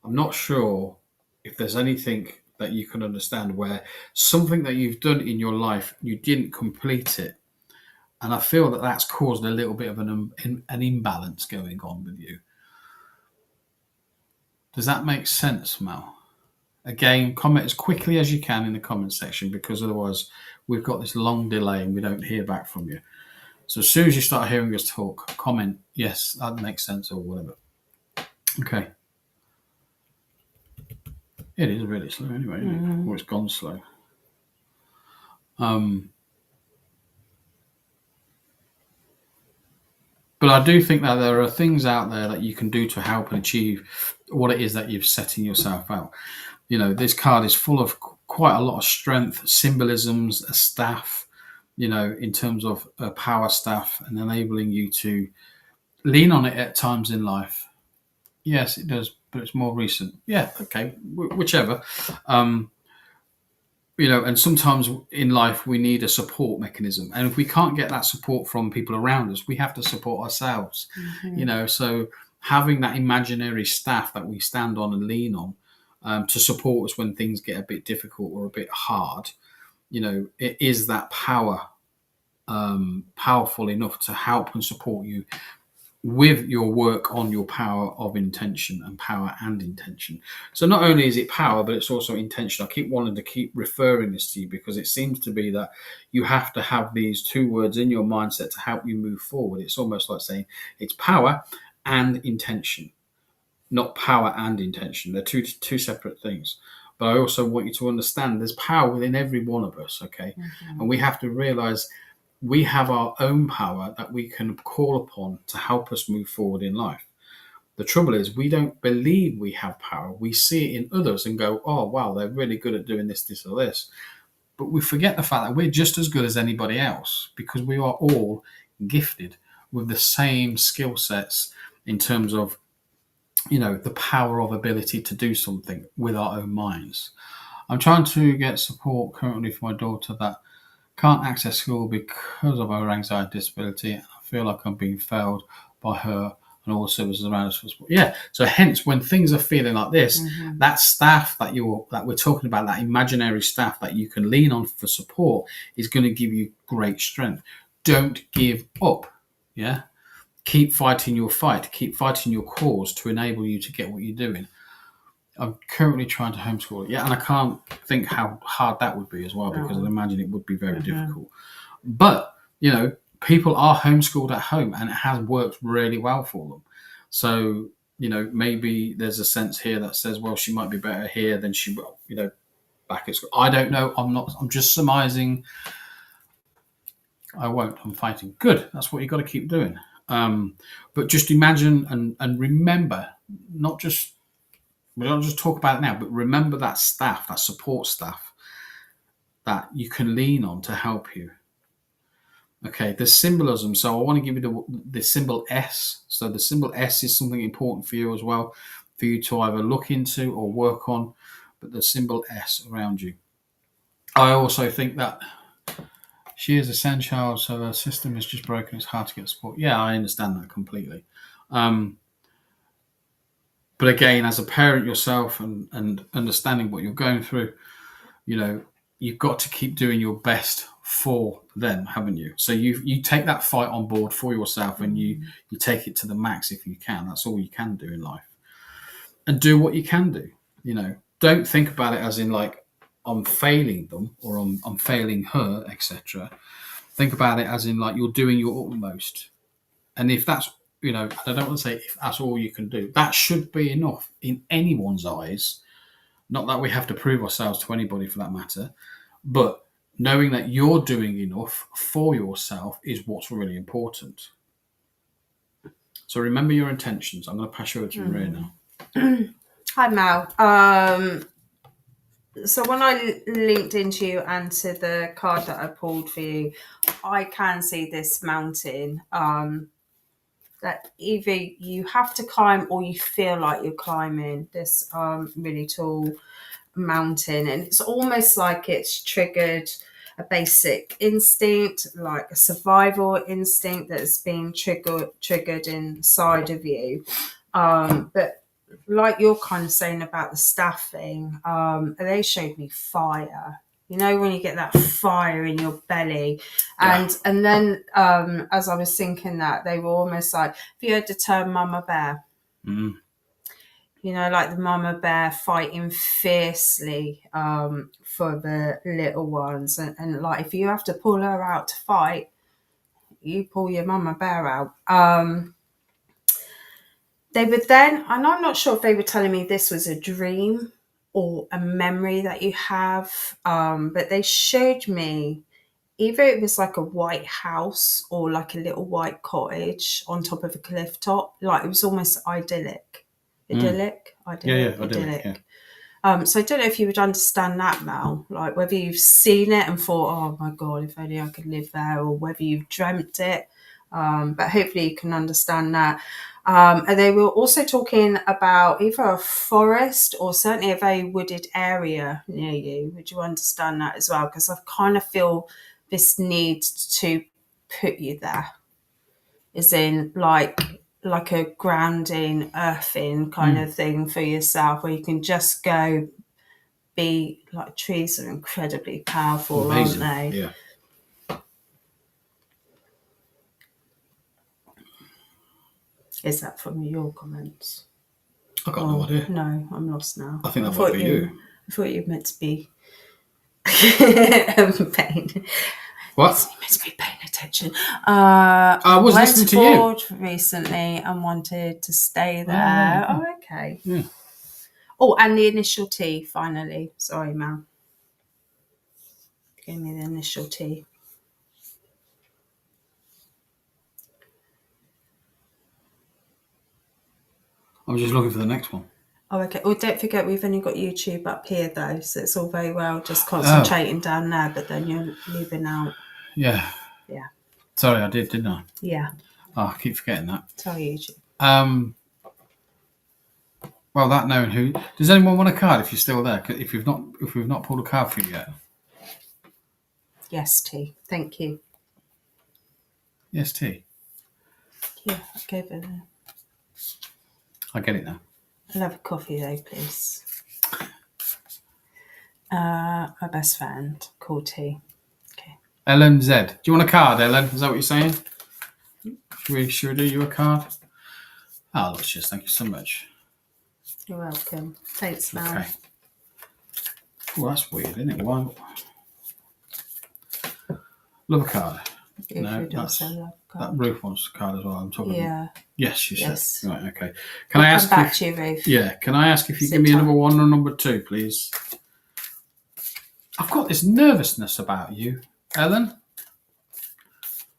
I'm not sure if there's anything that you can understand where something that you've done in your life, you didn't complete it. And I feel that that's caused a little bit of an imbalance going on with you. Does that make sense, Mel? Again, comment as quickly as you can in the comment section, because otherwise we've got this long delay and we don't hear back from you. So as soon as you start hearing us talk, comment, yes, that makes sense, or whatever. Okay. It is really slow anyway, isn't it? Or it's gone slow. But I do think that there are things out there that you can do to help and achieve what it is that you're setting yourself out. This card is full of quite a lot of strength, symbolisms, a staff, in terms of a power staff, and enabling you to lean on it at times in life. Yes, it does, but it's more recent. Yeah, okay, whichever. And sometimes in life we need a support mechanism, and if we can't get that support from people around us, we have to support ourselves. So having that imaginary staff that we stand on and lean on to support us when things get a bit difficult or a bit hard, it is that powerful enough to help and support you with your work on your power of intention and power and intention. So not only is it power, but it's also intention. I keep wanting to keep referring this to you because it seems to be that you have to have these two words in your mindset to help you move forward. It's almost like saying it's power and intention, not power and intention. They're two separate things. But I also want you to understand there's power within every one of us, okay? And we have to realize we have our own power that we can call upon to help us move forward in life. The trouble is we don't believe we have power. We see it in others and go, oh, wow, they're really good at doing this, this, or this. But we forget the fact that we're just as good as anybody else because we are all gifted with the same skill sets in terms of, the power of ability to do something with our own minds. I'm trying to get support currently for my daughter that can't access school because of her anxiety disability. I feel like I'm being failed by her and all the services around us for support. Yeah. So hence, when things are feeling like this, that staff that we're talking about, that imaginary staff that you can lean on for support, is going to give you great strength. Don't give up. Yeah. Keep fighting your fight. Keep fighting your cause to enable you to get what you're doing. I'm currently trying to homeschool it. Yeah, and I can't think how hard that would be as well, because I imagine it would be very difficult. But, people are homeschooled at home and it has worked really well for them. So, maybe there's a sense here that says, well, she might be better here than she will, back at school. I don't know. I'm just surmising. I won't. I'm fighting. Good. That's what you've got to keep doing. But just imagine and remember, we don't just talk about it now, but remember that staff, that support staff that you can lean on to help you. Okay, the symbolism. So I want to give you the symbol S. So the symbol S is something important for you as well, for you to either look into or work on. But the symbol S around you. I also think that she is a sand child, so her system is just broken. It's hard to get support. Yeah, I understand that completely. But again, as a parent yourself and understanding what you're going through, you've got to keep doing your best for them, haven't you? So you take that fight on board for yourself, and you take it to the max if you can. That's all you can do in life, and do what you can do. Don't think about it as in like I'm failing them or I'm failing her, etc. Think about it as in like you're doing your utmost, and if that's I don't want to say if that's all you can do, that should be enough in anyone's eyes. Not that we have to prove ourselves to anybody for that matter, but knowing that you're doing enough for yourself is what's really important. So remember your intentions. I'm going to pass you over to Maria now. Hi, Mal. So when I linked into you and to the card that I pulled for you, I can see this mountain that either you have to climb or you feel like you're climbing this really tall mountain, and it's almost like it's triggered a basic instinct, like a survival instinct that's being triggered inside of you. But like you're kind of saying about the staffing, they showed me fire. When you get that fire in your belly, and then as I was thinking that, they were almost like, have you heard the term mama bear? Like the mama bear fighting fiercely for the little ones, and like if you have to pull her out to fight, you pull your mama bear out. They would then, and I'm not sure if they were telling me this was a dream or a memory that you have, but they showed me either it was like a white house or like a little white cottage on top of a cliff top. Like it was almost idyllic. Idyllic? Idyllic. Yeah. So I don't know if you would understand that, Mel, like whether you've seen it and thought, oh my God, if only I could live there, or whether you've dreamt it. But hopefully you can understand that. And they were also talking about either a forest or certainly a very wooded area near you. Would you understand that as well? Because I kind of feel this need to put you there, as in like a grounding, earthing kind of thing for yourself, where you can just go be like. Trees are incredibly powerful, amazing, aren't they? Yeah. Is that from your comments? I've got no idea. No, I'm lost now. I think that might be you. I thought you meant to be paying. What? You meant to be paying attention. I was listening to you. Went abroad recently and wanted to stay there. Oh, okay. Yeah. Oh, and the initial T, finally. Sorry, Mal. Give me the initial T. I'm just looking for the next one. Oh, okay. Well, don't forget we've only got YouTube up here, though, so it's all very well just concentrating down there, but then you're leaving out. Yeah. Yeah. Sorry, I did, didn't I? Yeah. Oh, I keep forgetting that. Sorry, YouTube. Well, that knowing who, does anyone want a card if you're still there? If we've not pulled a card for you yet. Yes, T. Thank you. Yes, T. Yeah, I gave it a... I get it now. I'll have a coffee though, please. My best friend called T. Okay. Ellen Z. Do you want a card, Ellen? Is that what you're saying? Should we do you a card? Oh, Lucius, thank you so much. You're welcome. Thanks, Mal. Okay. Oh, that's weird, isn't it? Why? Love a card. No, that's, that Ruth wants a card as well. I'm talking. Yeah. Yes, she said. Right. Okay. Can I ask? Come back to you, Ruth. Yeah. Can I ask if you give me a number 1 or number 2, please? I've got this nervousness about you, Ellen.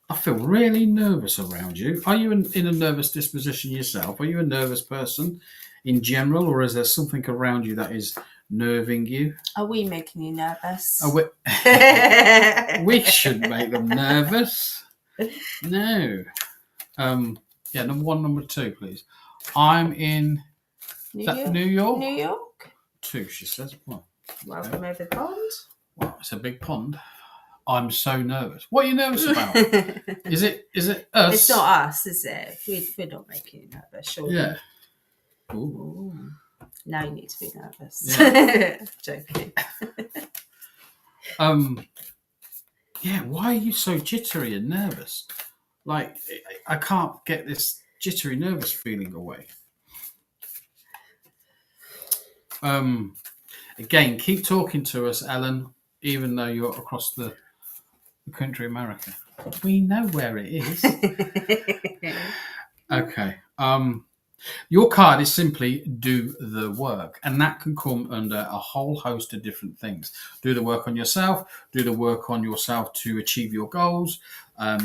I feel really nervous around you. Are you in a nervous disposition yourself? Are you a nervous person in general, or is there something around you that is nerving you? Are we making you nervous? We shouldn't make them nervous. No. Yeah, number 1, number 2, please. I'm in New York. New York. 2, she says. Welcome over the pond. Well, it's a big pond. I'm so nervous. What are you nervous about? Is it us? It's not us, is it? We're not making you nervous, surely. Yeah. Ooh. Now you need to be nervous. Yeah. Joking. Yeah, why are you so jittery and nervous? Like, I can't get this jittery, nervous feeling away. Again, keep talking to us, Ellen, even though you're across the country, America. We know where it is. Okay. Your card is simply do the work, and that can come under a whole host of different things. Do the work on yourself, do the work on yourself to achieve your goals,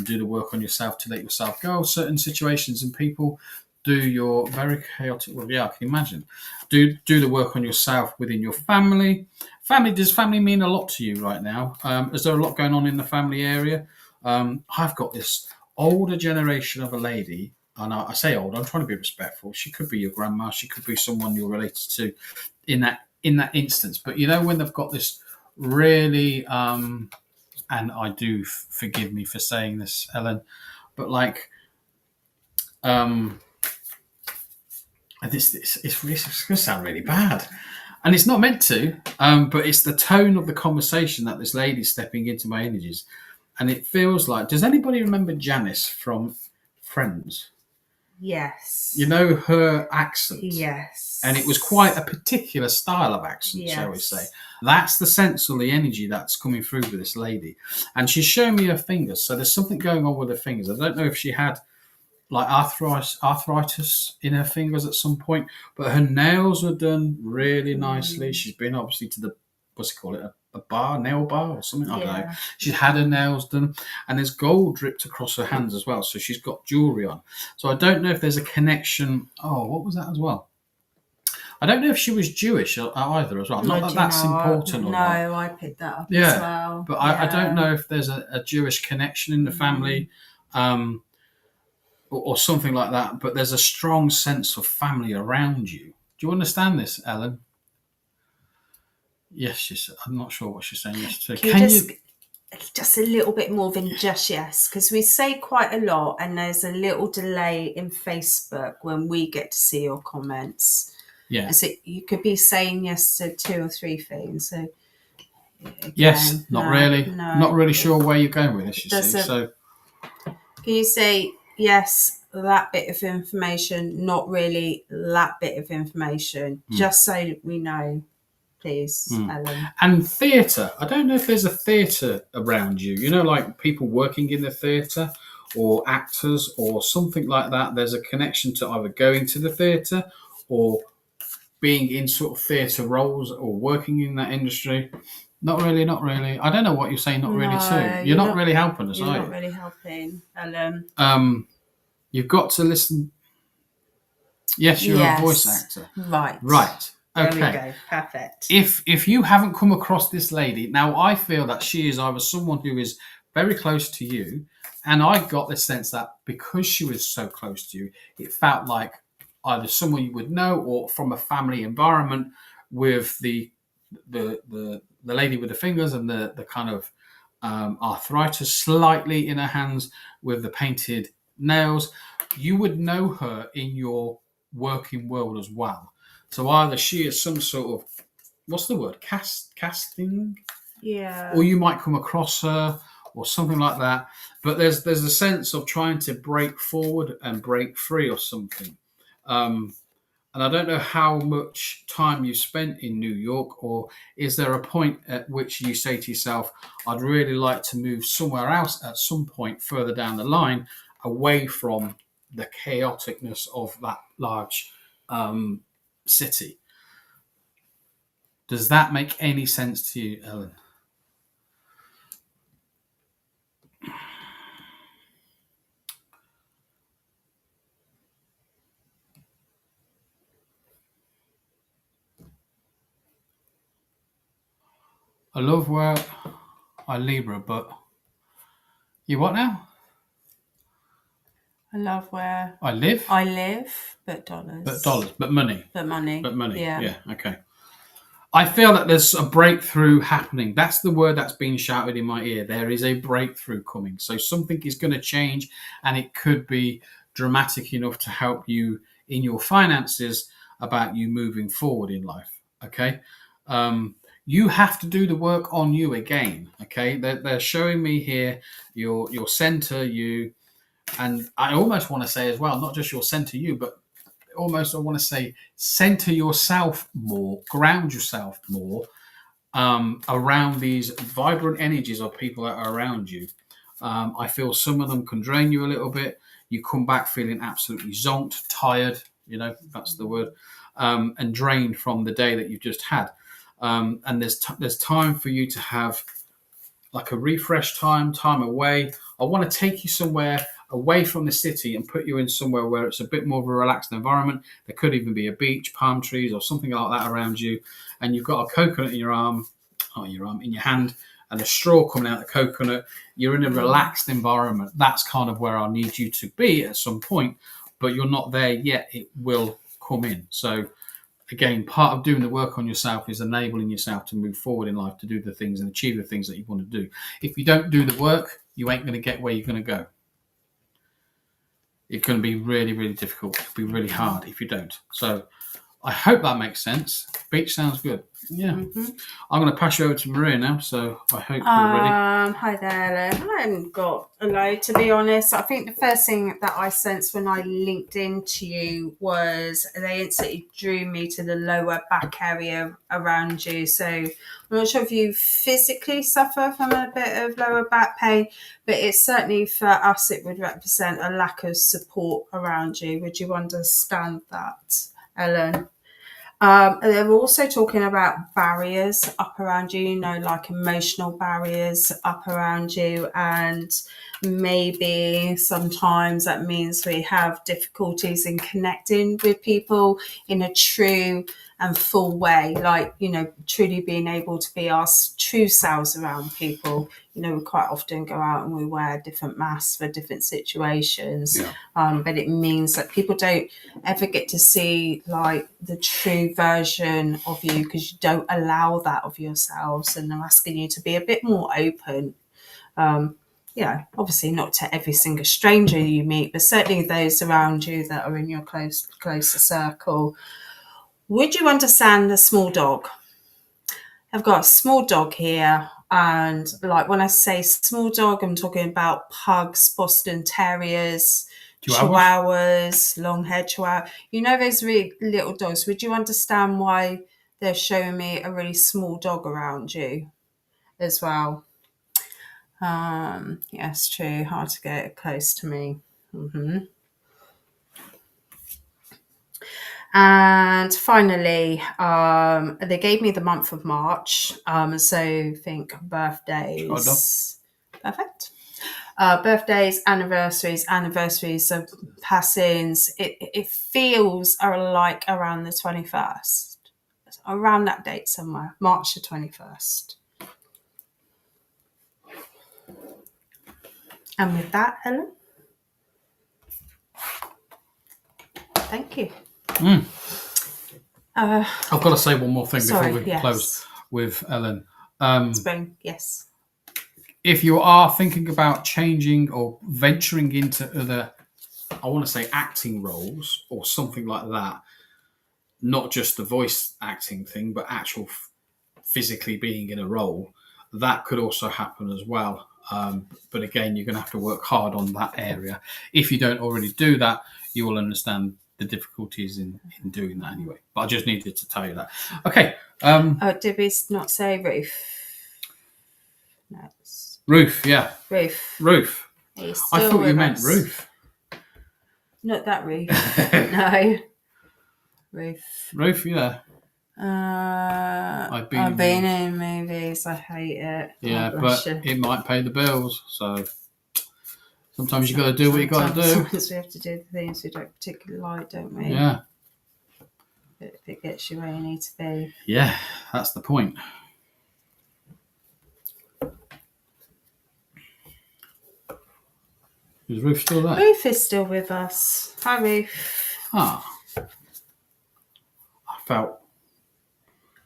do the work on yourself to let yourself go of certain situations and people, do your very chaotic, well, yeah, I can imagine. Do the work on yourself within your family. Does family mean a lot to you right now? Is there a lot going on in the family area? I've got this older generation of a lady, and I say old, I'm trying to be respectful. She could be your grandma, she could be someone you're related to in that instance. But you know, when they've got this really, and I do forgive me for saying this, Ellen, but like, it's going to sound really bad, and it's not meant to, but it's the tone of the conversation that this lady's stepping into my energies, and it feels like. Does anybody remember Janice from Friends? Yes. You know her accent? Yes. And it was quite a particular style of accent, shall we say. That's the sense or the energy that's coming through with this lady. And she's showing me her fingers. So there's something going on with her fingers. I don't know if she had like arthritis in her fingers at some point, but her nails were done really nicely. She's been obviously to the, what's it called, a nail bar or something, I don't know. She's had her nails done, and there's gold dripped across her hands as well, so she's got jewellery on. So I don't know if there's a connection. Oh, what was that as well? I don't know if she was Jewish either as well. Not that that's important. No, I picked that up as well. But I don't know if there's a Jewish connection in the family, or something like that. But there's a strong sense of family around you. Do you understand this, Ellen? Yes, I'm not sure what she's saying. Yes, to. Can you just a little bit more than just yes, because we say quite a lot, and there's a little delay in Facebook when we get to see your comments. Yeah. So you could be saying yes to 2 or 3 things. So again, yes, not really sure where you're going with this. You see, so can you say yes? That bit of information, not really that bit of information, just so we know. Please, Ellen. And theatre. I don't know if there's a theatre around you. You know, like people working in the theatre or actors or something like that. There's a connection to either going to the theatre or being in sort of theatre roles or working in that industry. Not really. I don't know what you're saying, not really too. You're not really helping us, are you? You're not really helping, Ellen. You've got to listen. Yes, you're a voice actor. Right. Okay. There we go. Perfect. If you haven't come across this lady, now I feel that she is either someone who is very close to you, and I got the sense that because she was so close to you, it felt like either someone you would know or from a family environment with the lady with the fingers and the kind of arthritis slightly in her hands with the painted nails. You would know her in your working world as well. So either she is some sort of, what's the word, casting? Yeah. Or you might come across her or something like that. But there's a sense of trying to break forward and break free or something. And I don't know how much time you spent in New York, or is there a point at which you say to yourself, I'd really like to move somewhere else at some point further down the line, away from the chaoticness of that large city. Does that make any sense to you, Ellen? I love where I Libra, but you what now? I love where I live, I live, but dollars. but money. But money. But money. Yeah. Yeah. Okay. I feel that there's a breakthrough happening. That's the word that's being shouted in my ear. There is a breakthrough coming. So something is going to change, and it could be dramatic enough to help you in your finances about you moving forward in life. Okay. You have to do the work on you again. Okay. They're showing me here your center, you, and I almost want to say as well, not just your center, you, but almost I want to say center yourself more, ground yourself more around these vibrant energies of people that are around you. I feel some of them can drain you a little bit. You come back feeling absolutely zonked, tired, that's the word, and drained from the day that you've just had. And there's time for you to have like a refresh time away. I want to take you somewhere away from the city and put you in somewhere where it's a bit more of a relaxed environment. There could even be a beach, palm trees, or something like that around you. And you've got a coconut in your arm, in your hand, and a straw coming out of the coconut. You're in a relaxed environment. That's kind of where I need you to be at some point, but you're not there yet. It will come in. So again, part of doing the work on yourself is enabling yourself to move forward in life, to do the things and achieve the things that you want to do. If you don't do the work, you ain't going to get where you're going to go. It's going to be really, really difficult. It'll be really hard if you don't. So I hope that makes sense. Beach sounds good. Yeah. Mm-hmm. I'm going to pass you over to Maria now, so I hope you're ready. Hi there, Ellen. I haven't got a load, to be honest. I think the first thing that I sensed when I linked into you was they instantly drew me to the lower back area around you. So I'm not sure if you physically suffer from a bit of lower back pain, but it's certainly for us, it would represent a lack of support around you. Would you understand that, Ellen? They're also talking about barriers up around you, like emotional barriers up around you. And maybe sometimes that means we have difficulties in connecting with people in a true and full way, like, truly being able to be our true selves around people. We quite often go out and we wear different masks for different situations. Yeah. But it means that people don't ever get to see like the true version of you because you don't allow that of yourselves. And I'm asking you to be a bit more open. Obviously not to every single stranger you meet, but certainly those around you that are in your closer circle. Would you understand the small dog? I've got a small dog here, and like when I say small dog, I'm talking about pugs, Boston Terriers, Chihuahuas, long-haired Chihuahua. Those really little dogs. Would you understand why they're showing me a really small dog around you as well? Yes, true. Hard to get close to me. Mm-hmm. And finally, they gave me the month of March. So think birthdays. Perfect. Birthdays, anniversaries of passings. It feels like around the 21st. Around that date somewhere. March the 21st. And with that, Helen. Thank you. I've got to say one more thing before we close with Ellen. Yes. If you are thinking about changing or venturing into other, I want to say acting roles or something like that, not just the voice acting thing, but actual physically being in a role, that could also happen as well. But again, you're going to have to work hard on that area. If you don't already do that, you will understand the difficulties in doing that anyway. But I just needed to tell you that. Okay. Did we not say roof? No. Roof, yeah. Roof. I thought you meant roof. Not that roof. No. Roof. Roof, yeah. I've been in movies. I hate it. Yeah, but it might pay the bills. So sometimes you got to do what you got to do. Sometimes we have to do the things we don't particularly like, don't we? Yeah. If it gets you where you need to be. Yeah, that's the point. Is Ruth still there? Ruth is still with us. Hi, Ruth. Ah. I felt...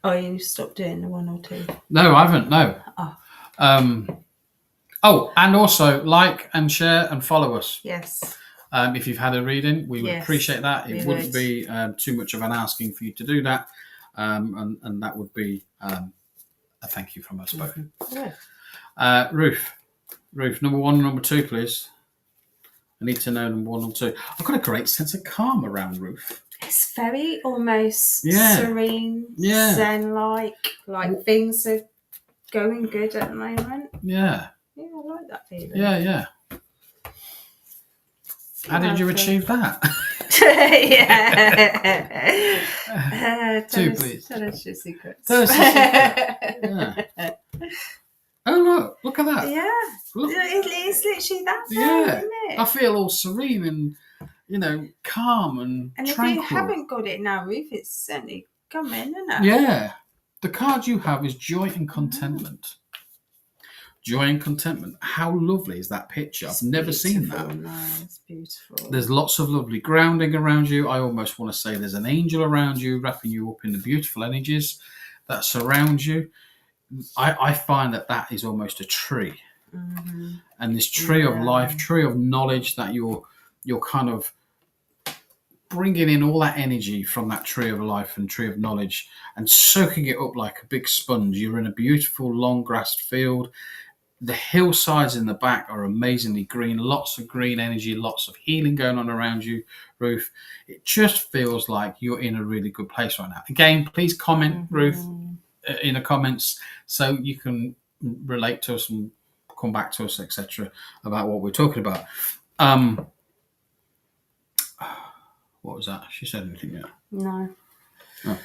Oh, you stopped doing the 1 or 2? No, I haven't, no. Oh. And also like and share and follow us. Yes. If you've had a reading, we would appreciate that. It wouldn't be too much of an asking for you to do that. And that would be a thank you from us both. Yeah. Ruth, number 1 and number 2, please. I need to know number 1 and 2. I've got a great sense of calm around Ruth. It's very almost serene, zen-like. Like things are going good at the moment. Yeah. Yeah, I like that feeling. Yeah. How did you achieve that? Yeah. 2, please. Tell us your secrets. Tell us your secret. Yeah. Oh, look at that. Yeah. Look. It's literally that way, Yeah. isn't it? I feel all serene and, calm and tranquil. If you haven't got it now, Ruth, it's certainly coming, isn't it? Yeah. The card you have is joy and contentment. Joy and contentment. How lovely is that picture? I've never seen that. No, it's beautiful. There's lots of lovely grounding around you. I almost want to say there's an angel around you, wrapping you up in the beautiful energies that surround you. I find that is almost a tree. Mm-hmm. And this tree of life, tree of knowledge, that you're kind of bringing in all that energy from that tree of life and tree of knowledge and soaking it up like a big sponge. You're in a beautiful long grassed field. The hillsides in the back are amazingly green, lots of green energy, lots of healing going on around you, Ruth. It just feels like you're in a really good place right now. Again, please comment, Ruth, in the comments so you can relate to us and come back to us, etc., about what we're talking about. What was that? She said anything yet? No. Oh.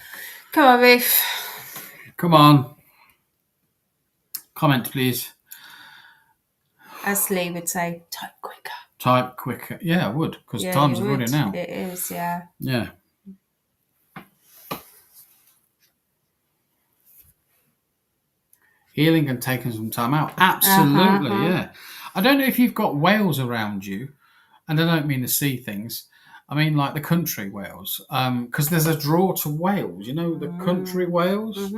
Come on, Ruth. Come on. Comment, please. As Lee would say, type quicker. Type quicker. Yeah, I would, because time's running out. It is, yeah. Yeah. Healing and taking some time out. Absolutely, yeah. I don't know if you've got whales around you, and I don't mean to see things. I mean like the country whales, because there's a draw to Wales. You know, the country Wales,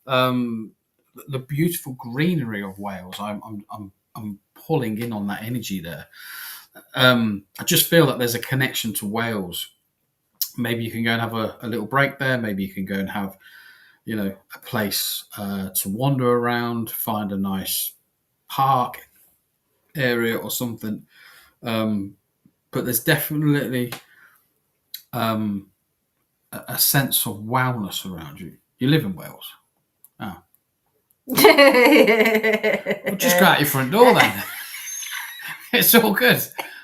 the beautiful greenery of Wales. I'm pulling in on that energy there. I just feel that there's a connection to Wales. Maybe you can go and have a little break there. Maybe you can go and have, a place to wander around, find a nice park area or something. But there's definitely a sense of wowness around you. You live in Wales. Oh. Well, just go out your front door then. It's all good.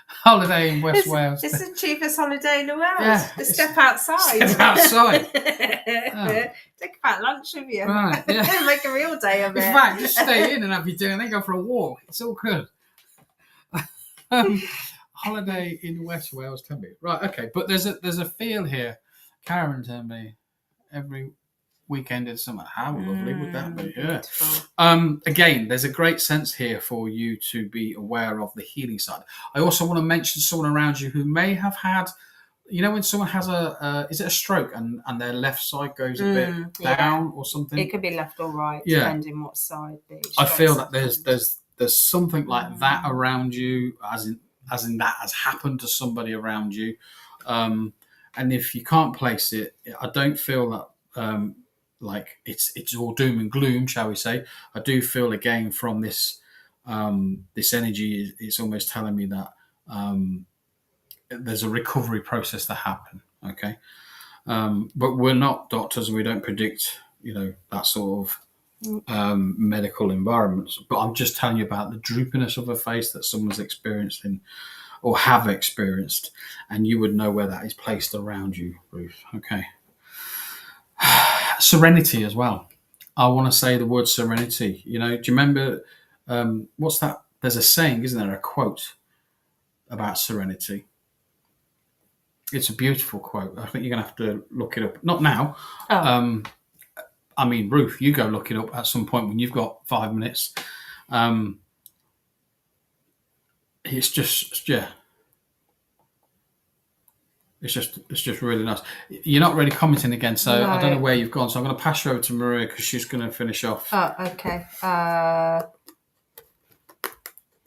Holiday in West Wales. It's the cheapest holiday in the world. Yeah, Just step outside. Step outside. Take about lunch with you. Right, yeah. Make a real day of it. In fact, just stay in and have your dinner and then go for a walk. It's all good. Holiday in West Wales can be. Right, okay. But there's a feel here. Karen told me every weekend in summer. How lovely would that be? Yeah. Again, there's a great sense here for you to be aware of the healing side. I also want to mention someone around you who may have had, when someone has is it a stroke and their left side goes a bit down or something? It could be left or right, depending what side. I feel that there's something like that around you, as in that has happened to somebody around you. And if you can't place it, I don't feel that like it's all doom and gloom, shall we say. I do feel again from this this energy, it's almost telling me that there's a recovery process to happen. Okay, but we're not doctors and we don't predict that sort of medical environments. But I'm just telling you about the droopiness of a face that someone's experiencing or have experienced, and you would know where that is placed around you, Ruth. Okay. Serenity as well. I want to say the word serenity. Do you remember what's that? There's a saying, isn't there? A quote about serenity. It's a beautiful quote. I think you're going to have to look it up. Not now. Oh. I mean, Ruth, you go look it up at some point when you've got 5 minutes. it's just it's just really nice. You're not really commenting again, so I don't know No. where you've gone. So I'm going to pass you over to Maria because she's going to finish off. Oh, okay.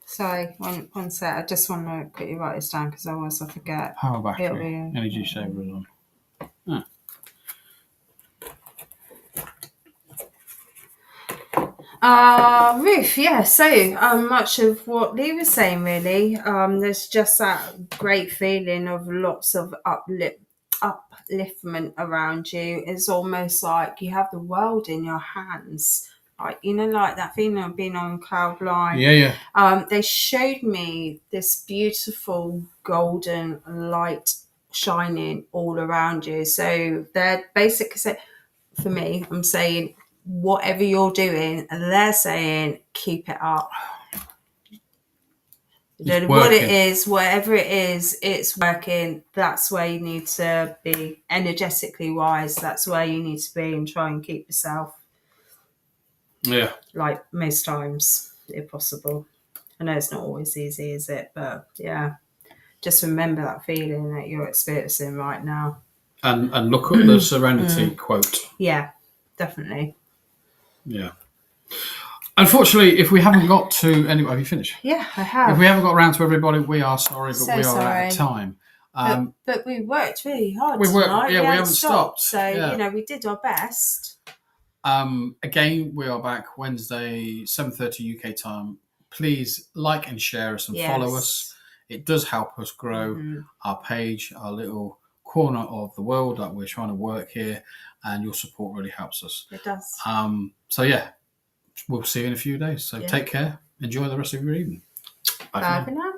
Sorry, one sec. I just want to quickly write this down because otherwise I forget. Power battery, It'll be energy saver is on. Ruth, yeah, so much of what Lee was saying really. There's just that great feeling of lots of upliftment around you. It's almost like you have the world in your hands. Like, you know, like that feeling of being on cloud nine. Yeah. They showed me this beautiful golden light shining all around you. So they're basically, for me, I'm saying, whatever you're doing, they're saying keep it up. It's What it working. is, whatever it is, it's working. That's where you need to be energetically wise. That's where you need to be and try and keep yourself. Yeah. Like most times, if possible. I know it's not always easy, is it? But yeah, just remember that feeling that you're experiencing right now. And look at the Serenity quote. Yeah, definitely. Yeah. Unfortunately, if we haven't got to anybody, have you finished? Yeah, I have. If we haven't got around to everybody, we are sorry, but So we are out of sorry. time. But we worked really hard We worked, tonight. yeah, we haven't stopped. stopped. So, yeah. you know, we did our best. Again, we are back Wednesday, 7:30 UK time. Please like and share us and follow us. It does help us grow our page, our little corner of the world that we're trying to work here, and your support really helps us. It does. So yeah, we'll see you in a few days. So take care. Enjoy the rest of your evening. Bye for now.